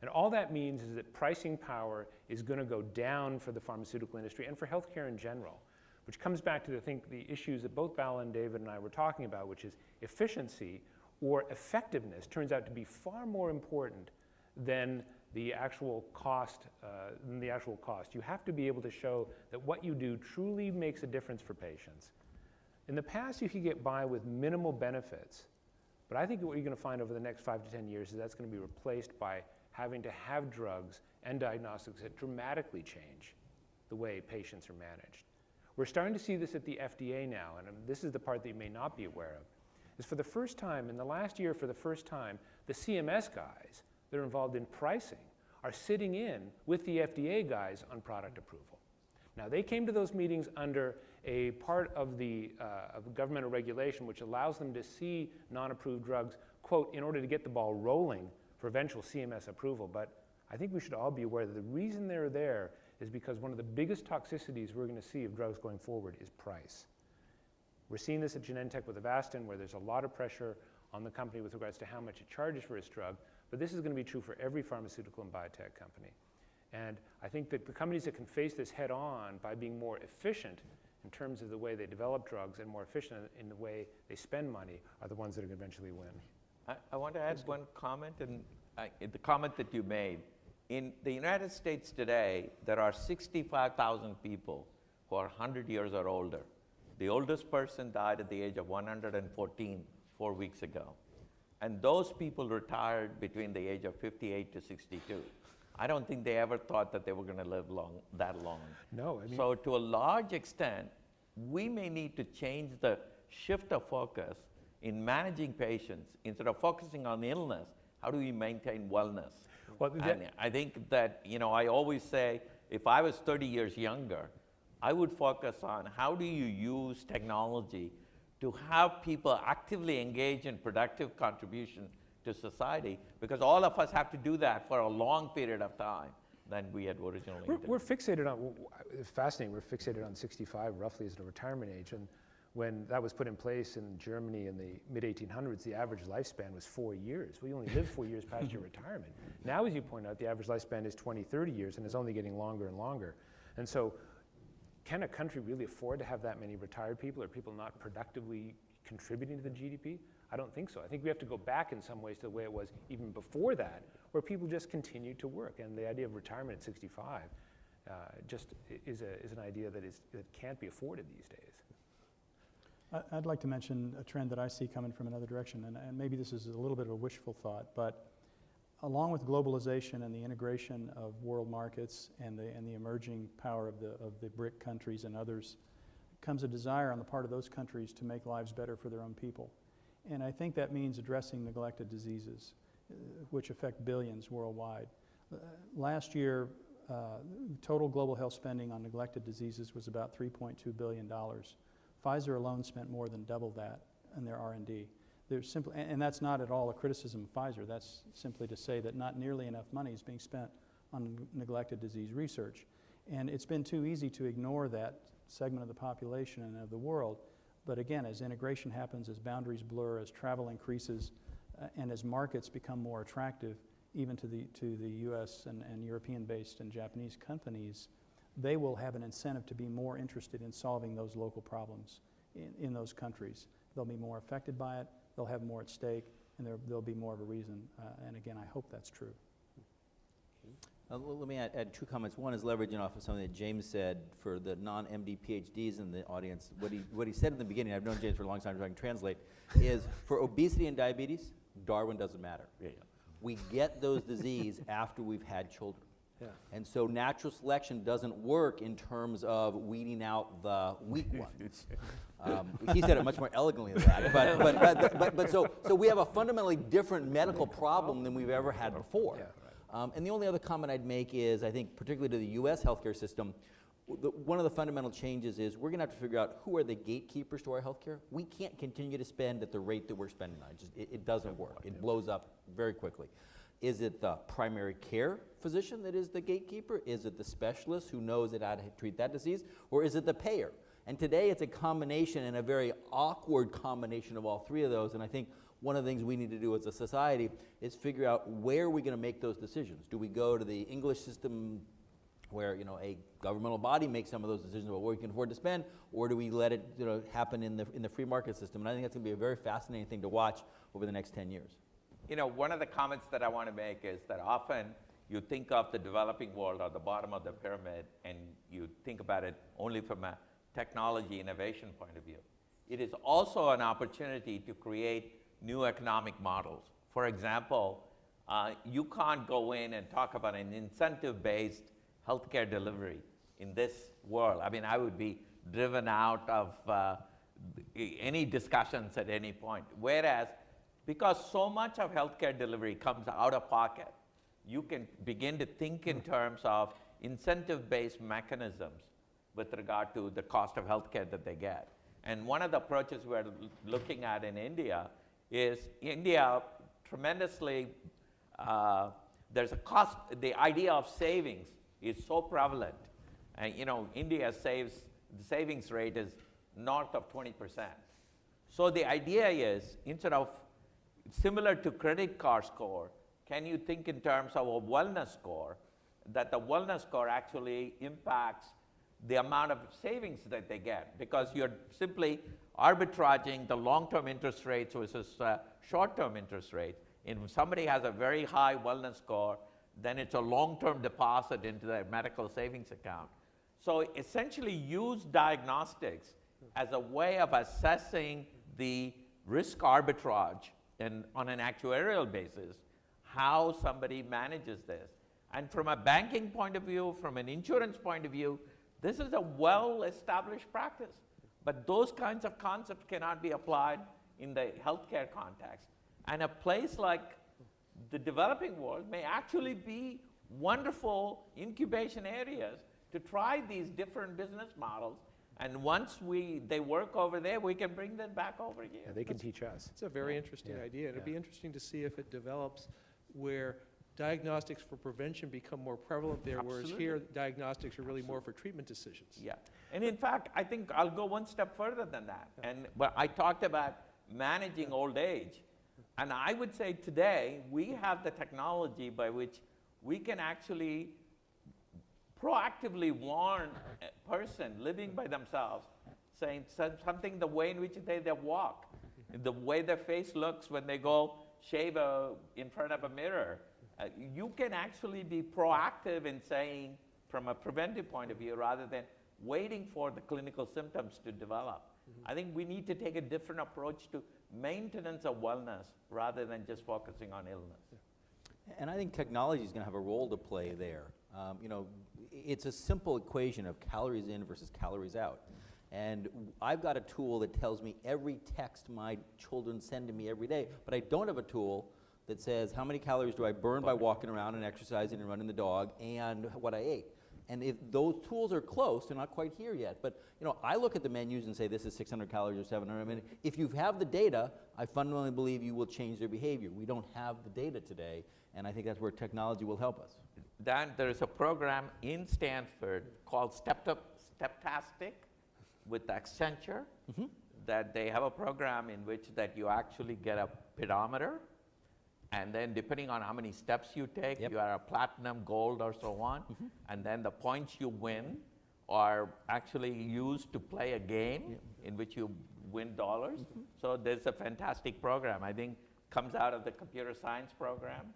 And all that means is that pricing power is going to go down for the pharmaceutical industry and for healthcare in general, which comes back to, I think, the issues that both Bala and David and I were talking about, which is efficiency or effectiveness turns out to be far more important than the actual cost. You have to be able to show that what you do truly makes a difference for patients. In the past, you could get by with minimal benefits, but I think what you're going to find over the next 5 to 10 years is that's going to be replaced by having to have drugs and diagnostics that dramatically change the way patients are managed. We're starting to see this at the FDA now, and this is the part that you may not be aware of, is for the first time, in the last year for the first time, the CMS guys that are involved in pricing are sitting in with the FDA guys on product approval. Now, they came to those meetings under a part of the governmental regulation which allows them to see non-approved drugs, quote, in order to get the ball rolling for eventual CMS approval. But I think we should all be aware that the reason they're there is because one of the biggest toxicities we're going to see of drugs going forward is price. We're seeing this at Genentech with Avastin, where there's a lot of pressure on the company with regards to how much it charges for its drug, but this is going to be true for every pharmaceutical and biotech company. And I think that the companies that can face this head on by being more efficient in terms of the way they develop drugs and more efficient in the way they spend money are the ones that are going to eventually win. I want to add one comment, and the comment that you made. In the United States today, there are 65,000 people who are 100 years or older. The oldest person died at the age of 114 4 weeks ago. And those people retired between the age of 58 to 62. I don't think they ever thought that they were going to live that long. No, I mean, So to a large extent, we may need to change the shift of focus in managing patients. Instead of focusing on illness, how do we maintain wellness? well, And I think that, you know, I always say, if I was 30 years younger, I would focus on how do you use technology to have people actively engage in productive contribution to society, because all of us have to do that for a long period of time than we had originally intended. we're fixated on, it's fascinating, we're fixated on 65 roughly as the retirement age. And when that was put in place in Germany in the mid-1800s, the average lifespan was 4 years. We only live 4 years past your retirement. Now, as you point out, the average lifespan is 20, 30 years, and it's only getting longer and longer. And so can a country really afford to have that many retired people or people not productively contributing to the GDP? I don't think so. I think we have to go back in some ways to the way it was even before that, where people just continue to work. And the idea of retirement at 65 just is an idea that can't be afforded these days. I'd like to mention a trend that I see coming from another direction, and maybe this is a little bit of a wishful thought, but along with globalization and the integration of world markets and the emerging power of the BRIC countries and others, comes a desire on the part of those countries to make lives better for their own people. And I think that means addressing neglected diseases, which affect billions worldwide. Last year, total global health spending on neglected diseases was about $3.2 billion. Pfizer alone spent more than double that in their R&D. There's simply, and that's not at all a criticism of Pfizer. That's simply to say that not nearly enough money is being spent on neglected disease research. And it's been too easy to ignore that segment of the population and of the world. But again, as integration happens, as boundaries blur, as travel increases, and as markets become more attractive, even to the US and European-based and Japanese companies, they will have an incentive to be more interested in solving those local problems in those countries. They'll be more affected by it, they'll have more at stake, and there'll be more of a reason. And again, I hope that's true. Let me add two comments. One is leveraging off of something that James said for the non-MD PhDs in the audience. What he said in the beginning, I've known James for a long time, so I can translate, is for obesity and diabetes, Darwin doesn't matter. Yeah. We get those diseases after we've had children. Yeah. And so natural selection doesn't work in terms of weeding out the weak ones. He said it much more elegantly than that. But so we have a fundamentally different medical problem than we've ever had before. Yeah. And the only other comment I'd make is, I think, particularly to the U.S. healthcare system, one of the fundamental changes is we're going to have to figure out who are the gatekeepers to our healthcare. We can't continue to spend at the rate that we're spending on. It doesn't work. It blows up very quickly. Is it the primary care physician that is the gatekeeper? Is it the specialist who knows how to treat that disease? Or is it the payer? And today it's a combination, and a very awkward combination of all three of those. And I think one of the things we need to do as a society is figure out where are we going to make those decisions. Do we go to the English system where a governmental body makes some of those decisions about what we can afford to spend, or do we let it happen in the free market system? And I think that's going to be a very fascinating thing to watch over the next 10 years. One of the comments that I want to make is that often you think of the developing world at the bottom of the pyramid, and you think about it only from a technology innovation point of view. It is also an opportunity to create new economic models. For example, you can't go in and talk about an incentive-based healthcare delivery in this world. I mean, I would be driven out of any discussions at any point. Whereas, because so much of healthcare delivery comes out of pocket, you can begin to think in terms of incentive-based mechanisms with regard to the cost of healthcare that they get. And one of the approaches we're looking at in India is tremendously, there's a cost, the idea of savings is so prevalent. And India the savings rate is north of 20%. So the idea is, instead of similar to credit card score, can you think in terms of a wellness score, that the wellness score actually impacts the amount of savings that they get, because you're simply arbitraging the long-term interest rates versus short-term interest rates. And if somebody has a very high wellness score, then it's a long-term deposit into their medical savings account. So essentially use diagnostics as a way of assessing the risk arbitrage and on an actuarial basis, how somebody manages this. And from a banking point of view, from an insurance point of view, this is a well-established practice. But those kinds of concepts cannot be applied in the healthcare context. And a place like the developing world may actually be wonderful incubation areas to try these different business models. And once they work over there, we can bring them back over here. Yeah, they can teach us. It's a very interesting idea. And it'd be interesting to see if it develops where diagnostics for prevention become more prevalent there, whereas here diagnostics are really more for treatment decisions. Yeah, and in fact, I think I'll go one step further than that. And I talked about managing old age. And I would say today, we have the technology by which we can actually proactively warn a person living by themselves, saying something the way in which they walk, the way their face looks when they go shave in front of a mirror. You can actually be proactive in saying, from a preventive point of view, rather than waiting for the clinical symptoms to develop. I think we need to take a different approach to maintenance of wellness rather than just focusing on illness. And I think technology is going to have a role to play there. You know, it's a simple equation of calories in versus calories out. And I've got a tool that tells me every text my children send to me every day, but I don't have a tool that says how many calories do I burn by walking around and exercising and running the dog and what I ate. And if those tools are close, they're not quite here yet. But you know, I look at the menus and say this is 600 calories or 700. I mean, if you have the data, I fundamentally believe you will change their behavior. We don't have the data today, and I think that's where technology will help us. Dan, there is a program in Stanford called Steptastic with Accenture, that they have a program in which that you actually get a pedometer, and then depending on how many steps you take, you are a platinum, gold, or so on, and then the points you win are actually used to play a game in which you win dollars. So there's a fantastic program, I think, comes out of the computer science program.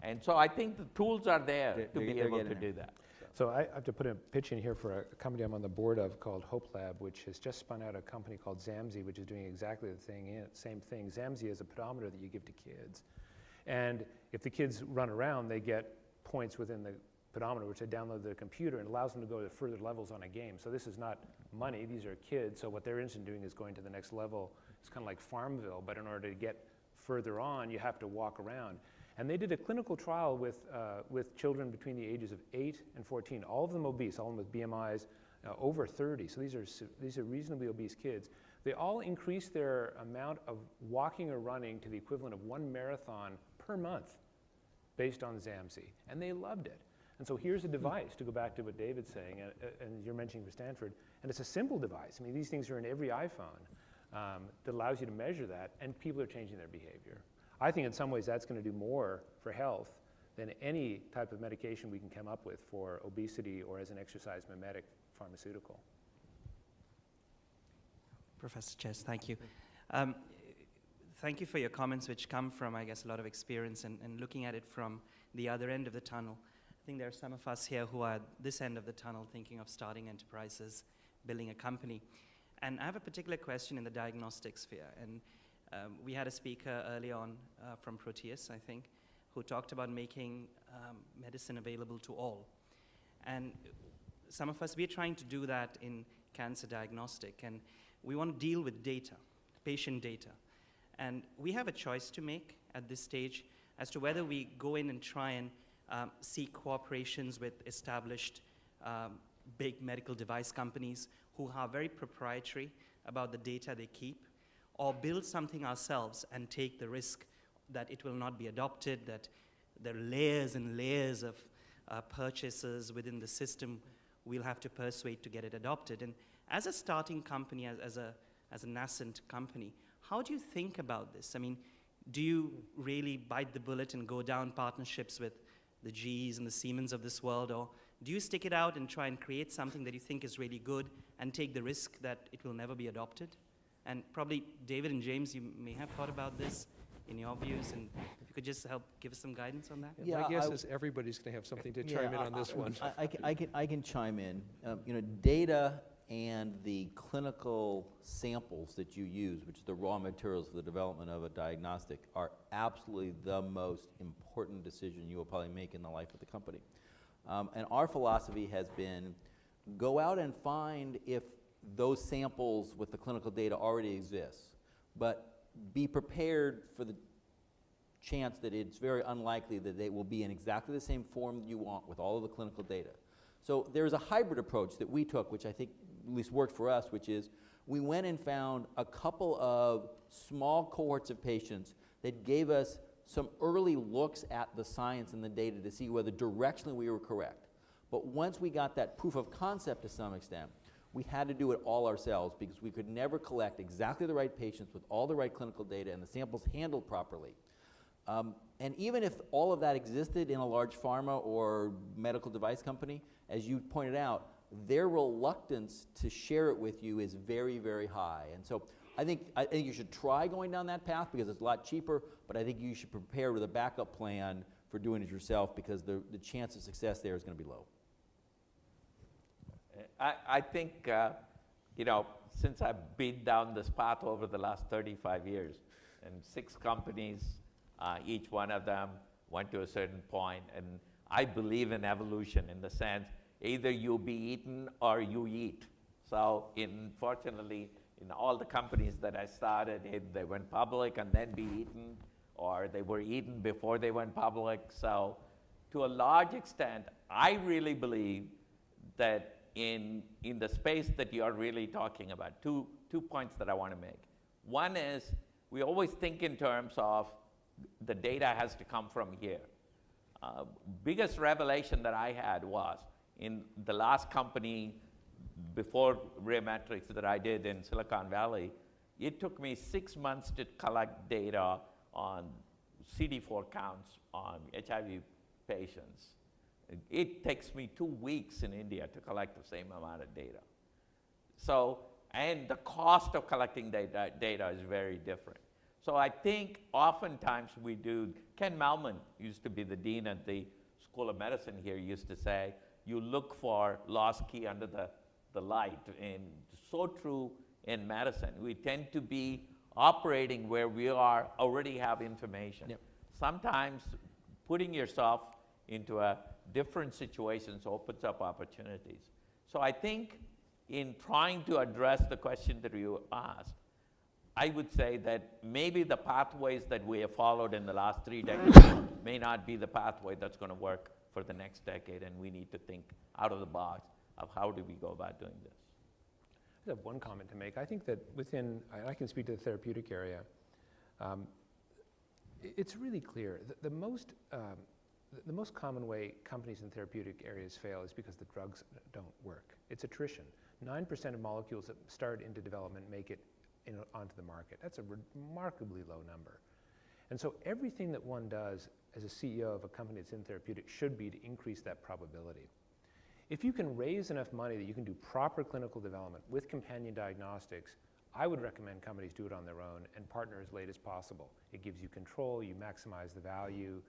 And so I think the tools are there to be able to do that. So I have to put a pitch in here for a company I'm on the board of called Hope Lab, which has just spun out a company called Zamzi, which is doing exactly the same thing. Zamzi is a pedometer that you give to kids. And if the kids run around, they get points within the pedometer, which they download to their computer, and allows them to go to further levels on a game. So this is not money, these are kids, so what they're interested in doing is going to the next level. It's kind of like Farmville, but in order to get further on, you have to walk around. And they did a clinical trial with children between the ages of 8 and 14, all of them obese, all of them with BMIs over 30. So these are reasonably obese kids. They all increased their amount of walking or running to the equivalent of 1 marathon per month based on Zamzi, and they loved it. And so here's a device, to go back to what David's saying, and you're mentioning for Stanford, and it's a simple device. I mean, these things are in every iPhone that allows you to measure that, and people are changing their behavior. I think in some ways that's going to do more for health than any type of medication we can come up with for obesity or as an exercise mimetic pharmaceutical. Professor Chess, thank you. Thank you for your comments, which come from, I guess, a lot of experience and looking at it from the other end of the tunnel. I think there are some of us here who are at this end of the tunnel thinking of starting enterprises, building a company. And I have a particular question in the diagnostic sphere. And we had a speaker early on from Proteus, I think, who talked about making medicine available to all. And some of us, we're trying to do that in cancer diagnostic. And we want to deal with data, patient data. And we have a choice to make at this stage as to whether we go in and try and seek cooperations with established big medical device companies who are very proprietary about the data they keep, or build something ourselves and take the risk that it will not be adopted, that there are layers and layers of purchases within the system we'll have to persuade to get it adopted. And as a starting company, as a nascent company, how do you think about this? I mean, do you really bite the bullet and go down partnerships with the GEs and the Siemens of this world, or do you stick it out and try and create something that you think is really good and take the risk that it will never be adopted? And probably David and James, you may have thought about this in your views, and if you could just help give us some guidance on that. Yeah, my guess is everybody's going to have something to chime in on this one. I can chime in. You know, data and the clinical samples that you use, which are the raw materials for the development of a diagnostic, are absolutely the most important decision you will probably make in the life of the company. And our philosophy has been, go out and find if those samples with the clinical data already exist, but be prepared for the chance that it's very unlikely that they will be in exactly the same form you want with all of the clinical data. So there's a hybrid approach that we took, which I think at least worked for us, which is we went and found a couple of small cohorts of patients that gave us some early looks at the science and the data to see whether directionally we were correct. But once we got that proof of concept to some extent, we had to do it all ourselves because we could never collect exactly the right patients with all the right clinical data and the samples handled properly. And even if all of that existed in a large pharma or medical device company, as you pointed out, their reluctance to share it with you is very, very high. And so I think you should try going down that path because it's a lot cheaper, but I think you should prepare with a backup plan for doing it yourself because the chance of success there is going to be low. I think, since I've been down this path over the last 35 years, and 6 companies, each one of them went to a certain point, and I believe in evolution in the sense, either you be eaten or you eat. So fortunately, in all the companies that I started, they went public and then be eaten, or they were eaten before they went public. So to a large extent, I really believe that in the space that you're really talking about, two points that I want to make. One is, we always think in terms of the data has to come from here. Biggest revelation that I had was in the last company before Rheometrics that I did in Silicon Valley, it took me 6 months to collect data on CD4 counts on HIV patients. It takes me 2 weeks in India to collect the same amount of data. So, and the cost of collecting data is very different. So I think oftentimes we do, Ken Malman used to be the dean at the School of Medicine here, used to say, you look for lost key under the light, and so true in medicine. We tend to be operating where we already have information. Yep. Sometimes putting yourself into a different situations opens up opportunities. So I think in trying to address the question that you asked, I would say that maybe the pathways that we have followed in the last 3 decades may not be the pathway that's going to work for the next decade, and we need to think out of the box of how do we go about doing this. I have one comment to make. I think that within, I can speak to the therapeutic area, it's really clear that the most common way companies in therapeutic areas fail is because the drugs don't work. It's attrition. 9% of molecules that start into development make it onto the market. That's a remarkably low number. And so everything that one does as a CEO of a company that's in therapeutics should be to increase that probability. If you can raise enough money that you can do proper clinical development with companion diagnostics, I would recommend companies do it on their own and partner as late as possible. It gives you control, you maximize the value,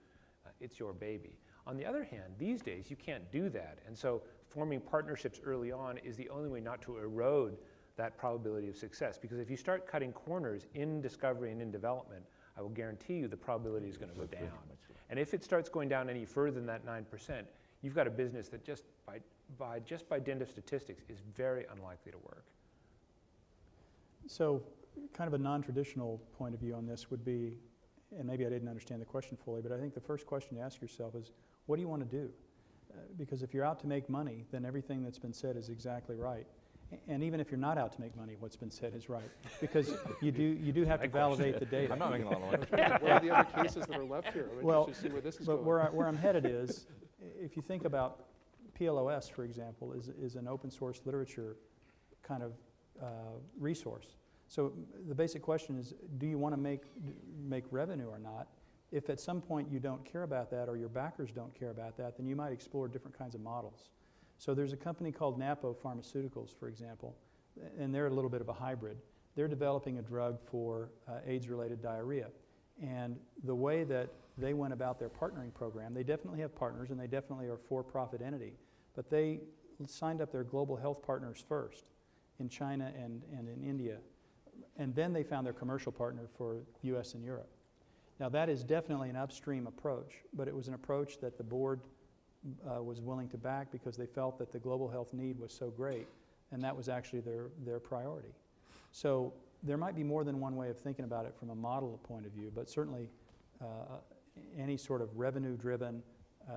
it's your baby. On the other hand, these days you can't do that, and so forming partnerships early on is the only way not to erode that probability of success, because if you start cutting corners in discovery and in development, I will guarantee you the probability is going to go down. And if it starts going down any further than that 9%, you've got a business that just by dint of statistics is very unlikely to work. So kind of a non-traditional point of view on this would be, and maybe I didn't understand the question fully, but I think the first question to ask yourself is, what do you want to do? Because if you're out to make money, then everything that's been said is exactly right. And even if you're not out to make money, what's been said is right. Because you do have to validate the data. I'm not making a lot of money. What are the other cases that are left here? Well, see where this is but going. where I'm headed is, if you think about PLOS, for example, is an open source literature kind of resource. So the basic question is, do you want to make revenue or not? If at some point you don't care about that, or your backers don't care about that, then you might explore different kinds of models. So there's a company called Napo Pharmaceuticals, for example, and they're a little bit of a hybrid. They're developing a drug for AIDS-related diarrhea. And the way that they went about their partnering program, they definitely have partners, and they definitely are a for-profit entity, but they signed up their global health partners first in China and in India. And then they found their commercial partner for US and Europe. Now that is definitely an upstream approach, but it was an approach that the board was willing to back because they felt that the global health need was so great, and that was actually their priority. So there might be more than one way of thinking about it from a model point of view, but certainly any sort of revenue-driven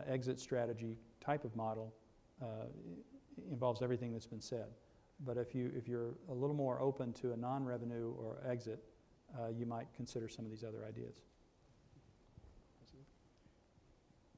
exit strategy type of model involves everything that's been said. But if you're a little more open to a non-revenue or exit, you might consider some of these other ideas.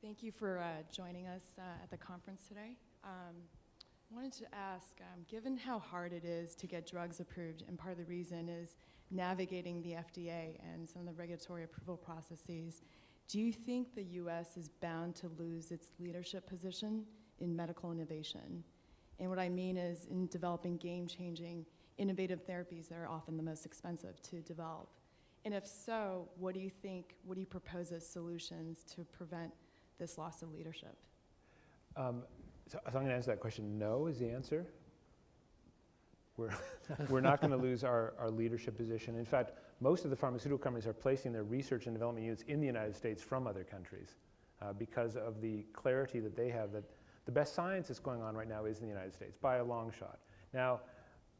Thank you for joining us at the conference today. I wanted to ask, given how hard it is to get drugs approved, and part of the reason is navigating the FDA and some of the regulatory approval processes, do you think the US is bound to lose its leadership position in medical innovation. And what I mean is in developing game-changing, innovative therapies that are often the most expensive to develop. And if so, what do you propose as solutions to prevent this loss of leadership? So I'm going to answer that question. No is the answer. We're not going to lose our leadership position. In fact, most of the pharmaceutical companies are placing their research and development units in the United States from other countries because of the clarity that they have that the best science that's going on right now is in the United States by a long shot. Now,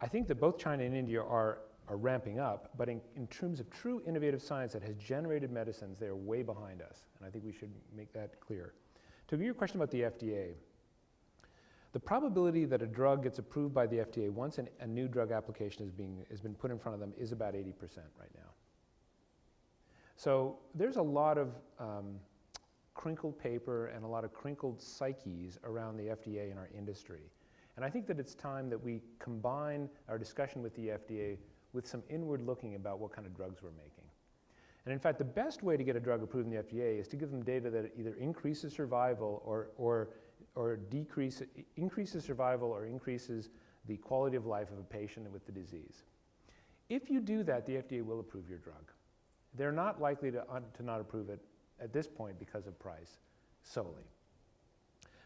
I think that both China and India are ramping up, but in terms of true innovative science that has generated medicines, they are way behind us, and I think we should make that clear. To your question about the FDA, the probability that a drug gets approved by the FDA once a new drug application has been put in front of them is about 80% right now. So there's a lot of crinkled paper and a lot of crinkled psyches around the FDA and our industry. And I think that it's time that we combine our discussion with the FDA with some inward looking about what kind of drugs we're making. And in fact, the best way to get a drug approved in the FDA is to give them data that either increases survival or increases survival or increases the quality of life of a patient with the disease. If you do that, the FDA will approve your drug. They're not likely to not approve it at this point because of price solely.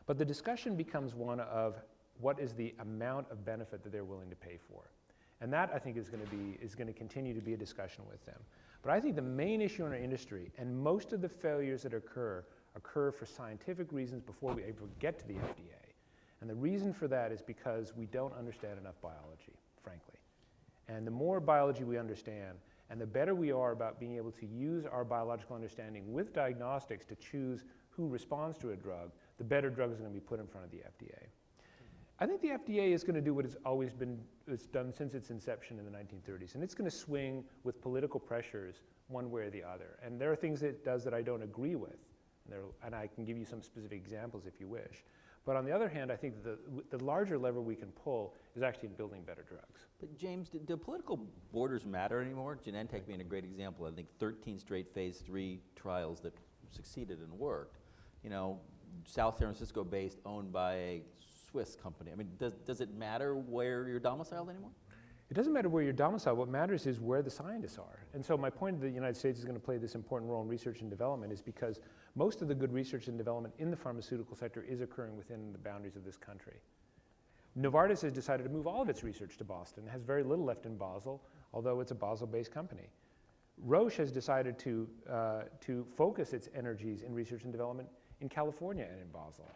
But the discussion becomes one of what is the amount of benefit that they're willing to pay for. And that, I think, is going to continue to be a discussion with them. But I think the main issue in our industry, and most of the failures that occur for scientific reasons before we ever get to the FDA. And the reason for that is because we don't understand enough biology, frankly. And the more biology we understand, and the better we are about being able to use our biological understanding with diagnostics to choose who responds to a drug, the better drugs are going to be put in front of the FDA. I think the FDA is going to do what it's done since its inception in the 1930s, and it's going to swing with political pressures one way or the other. And there are things it does that I don't agree with, and I can give you some specific examples if you wish. But on the other hand, I think the larger lever we can pull is actually in building better drugs. But James, do political borders matter anymore? Genentech being a great example. I think 13 straight phase 3 trials that succeeded and worked. You know, South San Francisco based, owned by a Swiss company. I mean, does it matter where you're domiciled anymore? It doesn't matter where you're domiciled. What matters is where the scientists are. And so my point that the United States is going to play this important role in research and development is because most of the good research and development in the pharmaceutical sector is occurring within the boundaries of this country. Novartis has decided to move all of its research to Boston. It has very little left in Basel, although it's a Basel-based company. Roche has decided to focus its energies in research and development in California and in Basel,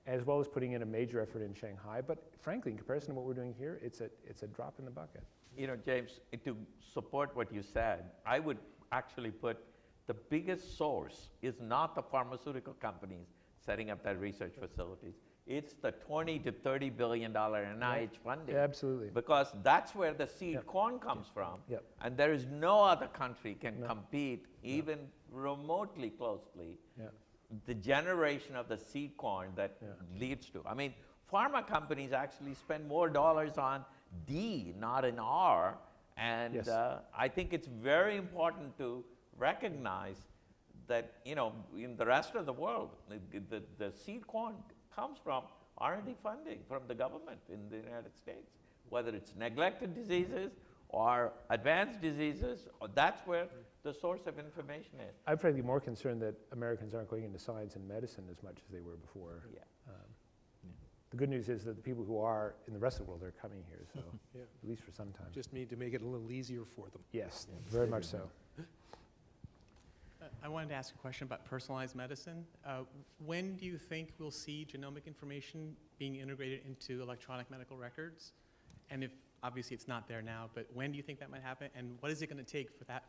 as well as putting in a major effort in Shanghai. But frankly, in comparison to what we're doing here, it's a drop in the bucket. You know, James, to support what you said, I would actually put the biggest source is not the pharmaceutical companies setting up their research facilities. It's the $20 to $30 billion NIH funding. Yeah, absolutely. Because that's where the seed corn comes from. Yep. And there is no other country can compete even remotely closely. Yeah. The generation of the seed corn that leads to. I mean, pharma companies actually spend more dollars on D, not in R. And Yes. I think it's very important to recognize that, you know, in the rest of the world, the seed corn comes from R&D funding from the government in the United States, whether it's neglected diseases or advanced diseases, or that's where the source of information is. I'm frankly more concerned that Americans aren't going into science and medicine as much as they were before. Yeah. The good news is that the people who are in the rest of the world are coming here, so Yeah. at least for some time. Just need to make it a little easier for them. Yes, very much so. I wanted to ask a question about personalized medicine. When do you think we'll see genomic information being integrated into electronic medical records? And if, obviously it's not there now, but when do you think that might happen? And what is it going to take for that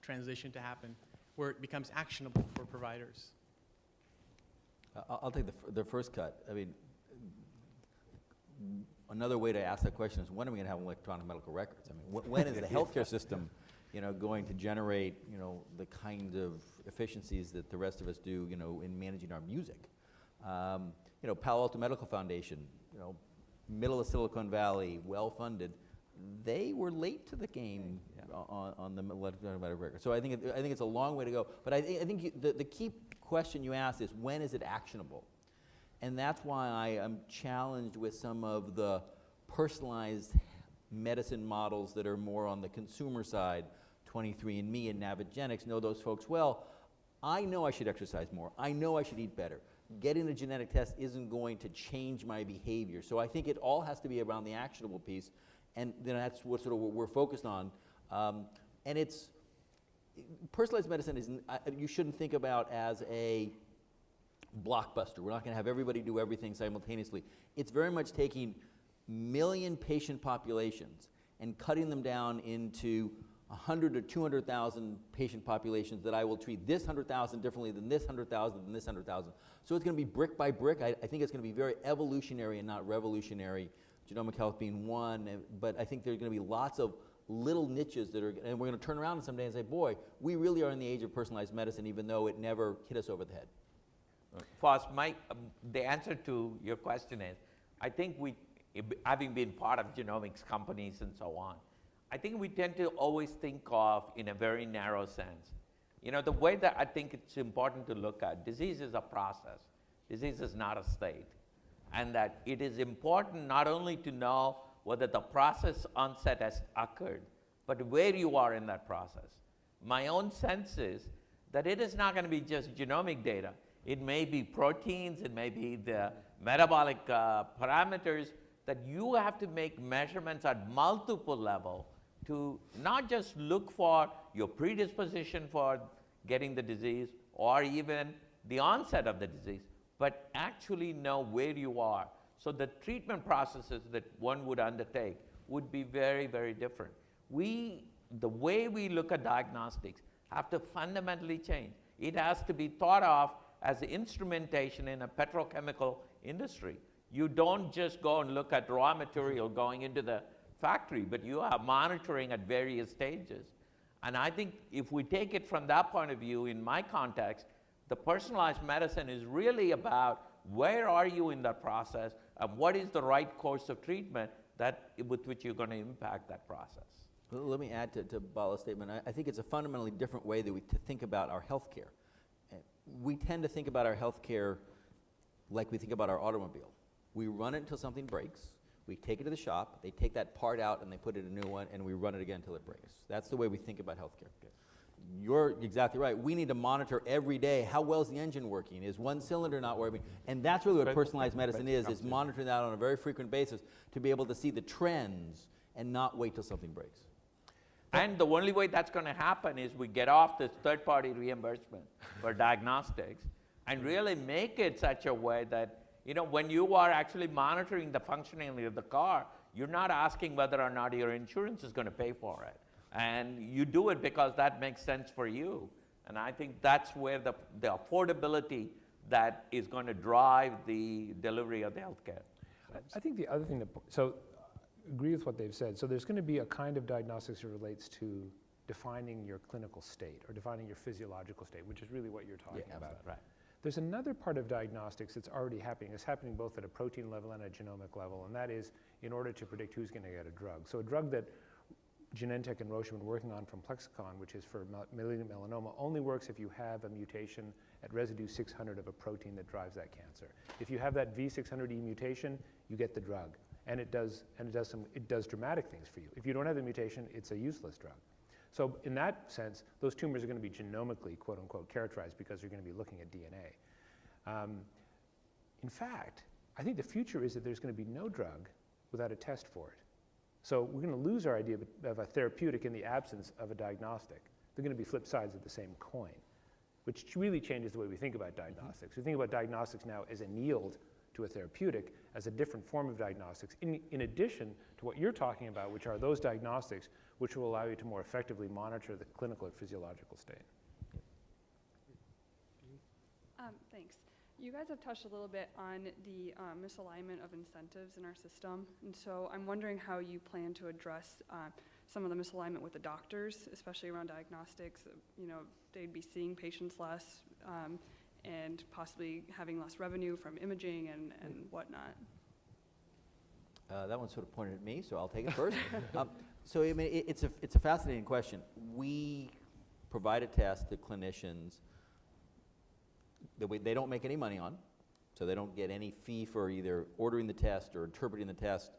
transition to happen, where it becomes actionable for providers? I'll take the first cut. I mean, another way to ask that question is, when are we going to have electronic medical records? I mean, when is the healthcare system, you know, going to generate, you know, the kind of efficiencies that the rest of us do, you know, in managing our music? You know, Palo Alto Medical Foundation, you know, middle of Silicon Valley, well-funded, they were late to the game on the electronic medical record. So I think it's a long way to go. But I think the key question you asked is, when is it actionable? And that's why I am challenged with some of the personalized medicine models that are more on the consumer side. 23andMe and Navigenics know those folks well. I know I should exercise more. I know I should eat better. Getting a genetic test isn't going to change my behavior. So I think it all has to be around the actionable piece, and then that's what sort of what we're focused on. And it's personalized medicine is you shouldn't think about as a blockbuster. We're not going to have everybody do everything simultaneously. It's very much taking million patient populations and cutting them down into 100 or 200,000 patient populations that I will treat this 100,000 differently than this 100,000 than this 100,000. So it's going to be brick by brick. I think it's going to be very evolutionary and not revolutionary, genomic health being one, but I think there's going to be lots of little niches that are, and we're going to turn around someday and say, boy, we really are in the age of personalized medicine, even though it never hit us over the head. First, the answer to your question is, I think we, having been part of genomics companies and so on, I think we tend to always think of in a very narrow sense. You know, the way that I think it's important to look at, disease is a process. Disease is not a state. And that it is important not only to know whether the process onset has occurred, but where you are in that process. My own sense is that it is not going to be just genomic data. It may be proteins, it may be the metabolic parameters that you have to make measurements at multiple levels to not just look for your predisposition for getting the disease or even the onset of the disease, but actually know where you are. So the treatment processes that one would undertake would be very, very different. The way we look at diagnostics have to fundamentally change. It has to be thought of as instrumentation in a petrochemical industry. You don't just go and look at raw material going into the factory, but you are monitoring at various stages. And I think if we take it from that point of view, in my context, the personalized medicine is really about where are you in that process and what is the right course of treatment with which you're going to impact that process. Let me add to Bala's statement. I think it's a fundamentally different way to think about our healthcare. We tend to think about our healthcare like we think about our automobile. We run it until something breaks. We take it to the shop, they take that part out and they put it in a new one, and we run it again until it breaks. That's the way we think about healthcare. You're exactly right. We need to monitor every day, how well is the engine working? Is one cylinder not working? And that's really what personalized medicine is monitoring that on a very frequent basis to be able to see the trends and not wait till something breaks. And the only way that's going to happen is we get off this third-party reimbursement for diagnostics and really make it such a way that, you know, when you are actually monitoring the functioning of the car, you're not asking whether or not your insurance is going to pay for it. And you do it because that makes sense for you. And I think that's where the affordability that is going to drive the delivery of the healthcare. I think the other thing so agree with what they've said. So there's going to be a kind of diagnostics that relates to defining your clinical state or defining your physiological state, which is really what you're talking about. Right. There's another part of diagnostics that's already happening. It's happening both at a protein level and a genomic level, and that is in order to predict who's going to get a drug. So a drug that Genentech and Roche have been working on from Plexicon, which is for malignant melanoma, only works if you have a mutation at residue 600 of a protein that drives that cancer. If you have that V600E mutation, you get the drug, and it does dramatic things for you. If you don't have the mutation, it's a useless drug. So in that sense, those tumors are going to be genomically, quote unquote, characterized because you're going to be looking at DNA. In fact, I think the future is that there's going to be no drug without a test for it. So we're going to lose our idea of a therapeutic in the absence of a diagnostic. They're going to be flip sides of the same coin, which really changes the way we think about diagnostics. We think about diagnostics now as annealed to a therapeutic, as a different form of diagnostics, in addition to what you're talking about, which are those diagnostics which will allow you to more effectively monitor the clinical or physiological state. Thanks. You guys have touched a little bit on the misalignment of incentives in our system, and so I'm wondering how you plan to address some of the misalignment with the doctors, especially around diagnostics. You know, they'd be seeing patients less and possibly having less revenue from imaging and whatnot. That one sort of pointed at me, so I'll take it first. So I mean, it's a fascinating question. We provide a test to clinicians that they don't make any money on. so they don't get any fee for either ordering the test or interpreting the test.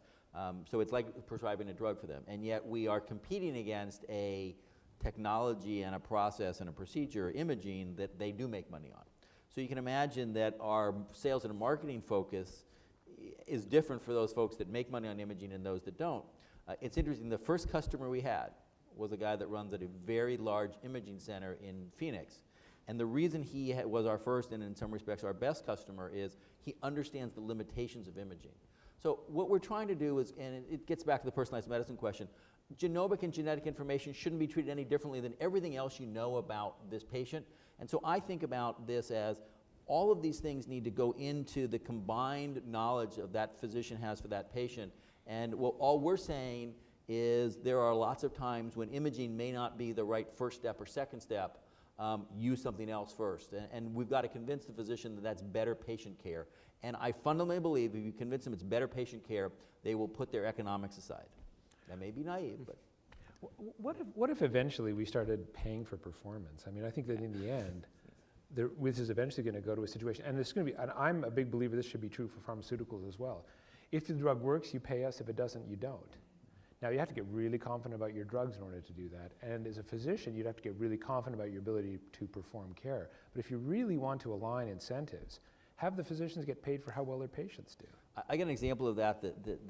So it's like prescribing a drug for them. And yet we are competing against a technology and a process and a procedure, imaging, that they do make money on. So you can imagine that our sales and marketing focus is different for those folks that make money on imaging and those that don't. It's interesting, the first customer we had was a guy that runs at a very large imaging center in Phoenix. And the reason he was our first, and in some respects our best customer, is he understands the limitations of imaging. So what we're trying to do is, and it gets back to the personalized medicine question, genomic and genetic information shouldn't be treated any differently than everything else you know about this patient. And so I think about this as all of these things need to go into the combined knowledge of that physician has for that patient. And all we're saying is there are lots of times when imaging may not be the right first step or second step. Use something else first. And we've got to convince the physician that that's better patient care. And I fundamentally believe if you convince them it's better patient care, they will put their economics aside. That may be naive, but. What if eventually we started paying for performance? I mean, I think that in the end, this is eventually going to go to a situation, and and I'm a big believer this should be true for pharmaceuticals as well. If the drug works, you pay us. If it doesn't, you don't. Now, you have to get really confident about your drugs in order to do that. And as a physician, you'd have to get really confident about your ability to perform care. But if you really want to align incentives, have the physicians get paid for how well their patients do. I got an example of that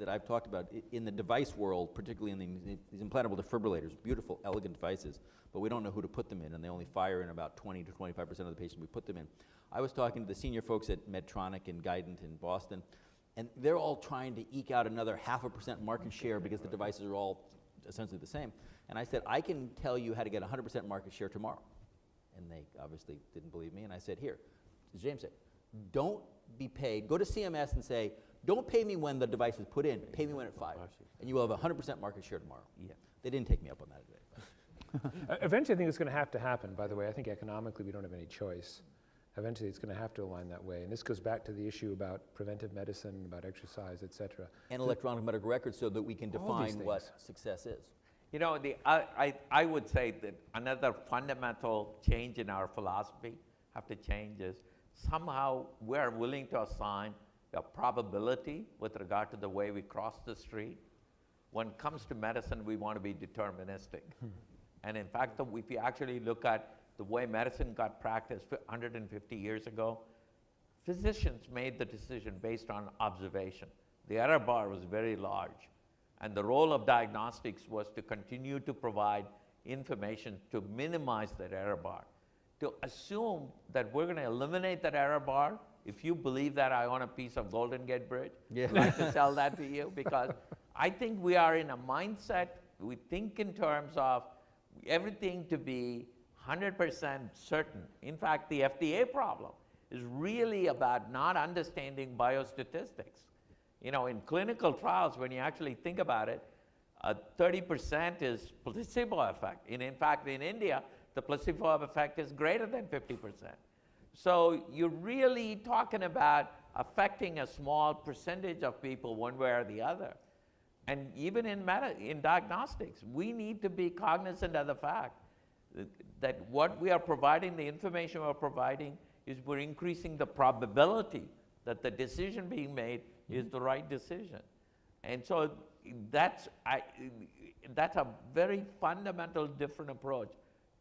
I've talked about in the device world, particularly in these implantable defibrillators, beautiful, elegant devices, but we don't know who to put them in, and they only fire in about 20 to 25% of the patients we put them in. I was talking to the senior folks at Medtronic and Guidant in Boston, and they're all trying to eke out another 0.5% market share because the devices are all essentially the same. And I said, I can tell you how to get 100% market share tomorrow. And they obviously didn't believe me, and I said, here, as James said, don't be paid. Go to CMS and say, don't pay me when the device is put in, pay me when it fires, and you will have 100% market share tomorrow. Yeah. They didn't take me up on that today. Eventually, I think it's going to happen, by the way. I think economically we don't have any choice. Eventually, it's going to have to align that way. And this goes back to the issue about preventive medicine, about exercise, et cetera. And electronic medical records so that we can define what success is. You know, I would say that another fundamental change in our philosophy have to change is somehow we're willing to assign a probability with regard to the way we cross the street. When it comes to medicine, we want to be deterministic. And in fact, if you actually look at the way medicine got practiced 150 years ago, physicians made the decision based on observation. The error bar was very large. And the role of diagnostics was to continue to provide information to minimize that error bar. To assume that we're going to eliminate that error bar, if you believe that, I own a piece of Golden Gate Bridge. Yeah. I'd like to sell that to you, because I think we are in a mindset, we think in terms of everything to be 100% certain. In fact, the FDA problem is really about not understanding biostatistics. You know, in clinical trials, when you actually think about it, 30% is placebo effect. And in fact, in India, the placebo effect is greater than 50%. So you're really talking about affecting a small percentage of people one way or the other. And even in diagnostics, we need to be cognizant of the fact that what we are providing, the information we're providing, is we're increasing the probability that the decision being made is the right decision. And so that's a very fundamental different approach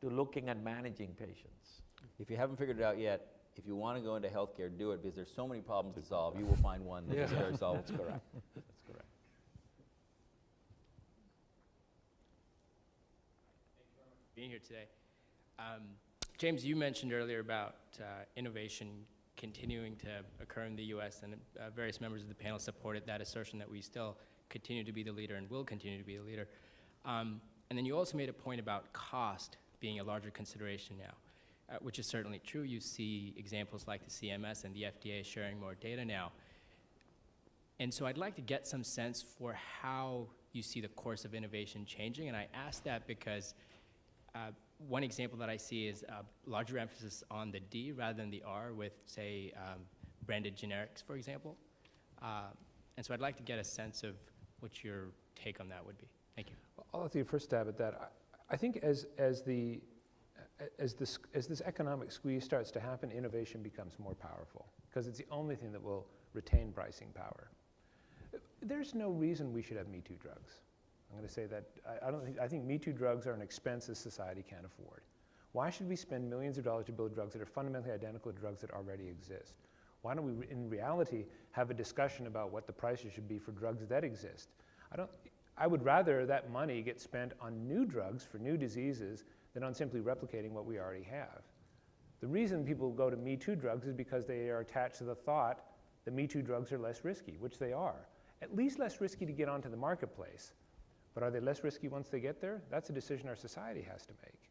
to looking at managing patients. If you haven't figured it out yet, if you want to go into healthcare, do it, because there's so many problems to solve. You will find one that is very solvable. That's correct. That's correct. Thank you very much for being here today. James, you mentioned earlier about innovation continuing to occur in the U.S., and various members of the panel supported that assertion that we still continue to be the leader and will continue to be the leader. And then you also made a point about cost being a larger consideration now, which is certainly true. You see examples like the CMS and the FDA sharing more data now. And so I'd like to get some sense for how you see the course of innovation changing. And I ask that because one example that I see is a larger emphasis on the D rather than the R with, say, branded generics, for example. And so I'd like to get a sense of what your take on that would be. Thank you. I'll take a first stab at that. I think as the as this economic squeeze starts to happen, innovation becomes more powerful because it's the only thing that will retain pricing power. There's no reason we should have Me Too drugs. I'm going to say that I think Me Too drugs are an expense that society can't afford. Why should we spend millions of dollars to build drugs that are fundamentally identical to drugs that already exist? Why don't we, in reality, have a discussion about what the prices should be for drugs that exist? I would rather that money get spent on new drugs for new diseases than on simply replicating what we already have. The reason people go to Me Too drugs is because they are attached to the thought that Me Too drugs are less risky, which they are. At least less risky to get onto the marketplace. But are they less risky once they get there? That's a decision our society has to make.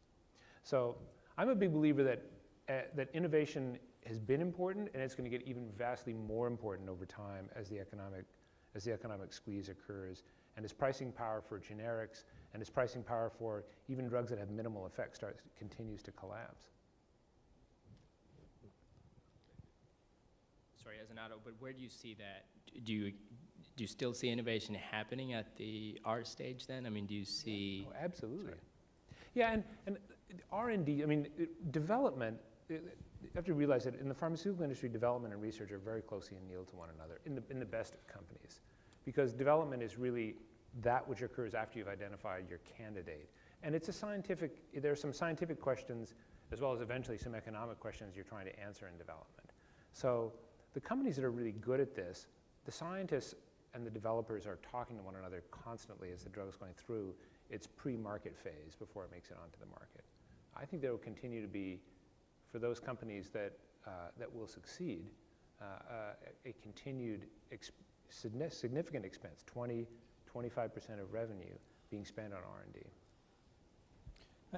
So I'm a big believer that innovation has been important, and it's going to get even vastly more important over time as the economic squeeze occurs, and as pricing power for generics and as pricing power for even drugs that have minimal effect continues to collapse. Sorry, as an auto, but where do you see that? Do you still see innovation happening at the R stage then? I mean, do you see? Oh, absolutely. Sorry. Yeah, and R&D, I mean, development, you have to realize that in the pharmaceutical industry, development and research are very closely annealed to one another in the best of companies. Because development is really that which occurs after you've identified your candidate. And it's there are some scientific questions as well as eventually some economic questions you're trying to answer in development. So the companies that are really good at this, the scientists and the developers are talking to one another constantly as the drug is going through its pre-market phase before it makes it onto the market. I think there will continue to be, for those companies that will succeed, a continued significant expense, 20-25% of revenue being spent on R&D.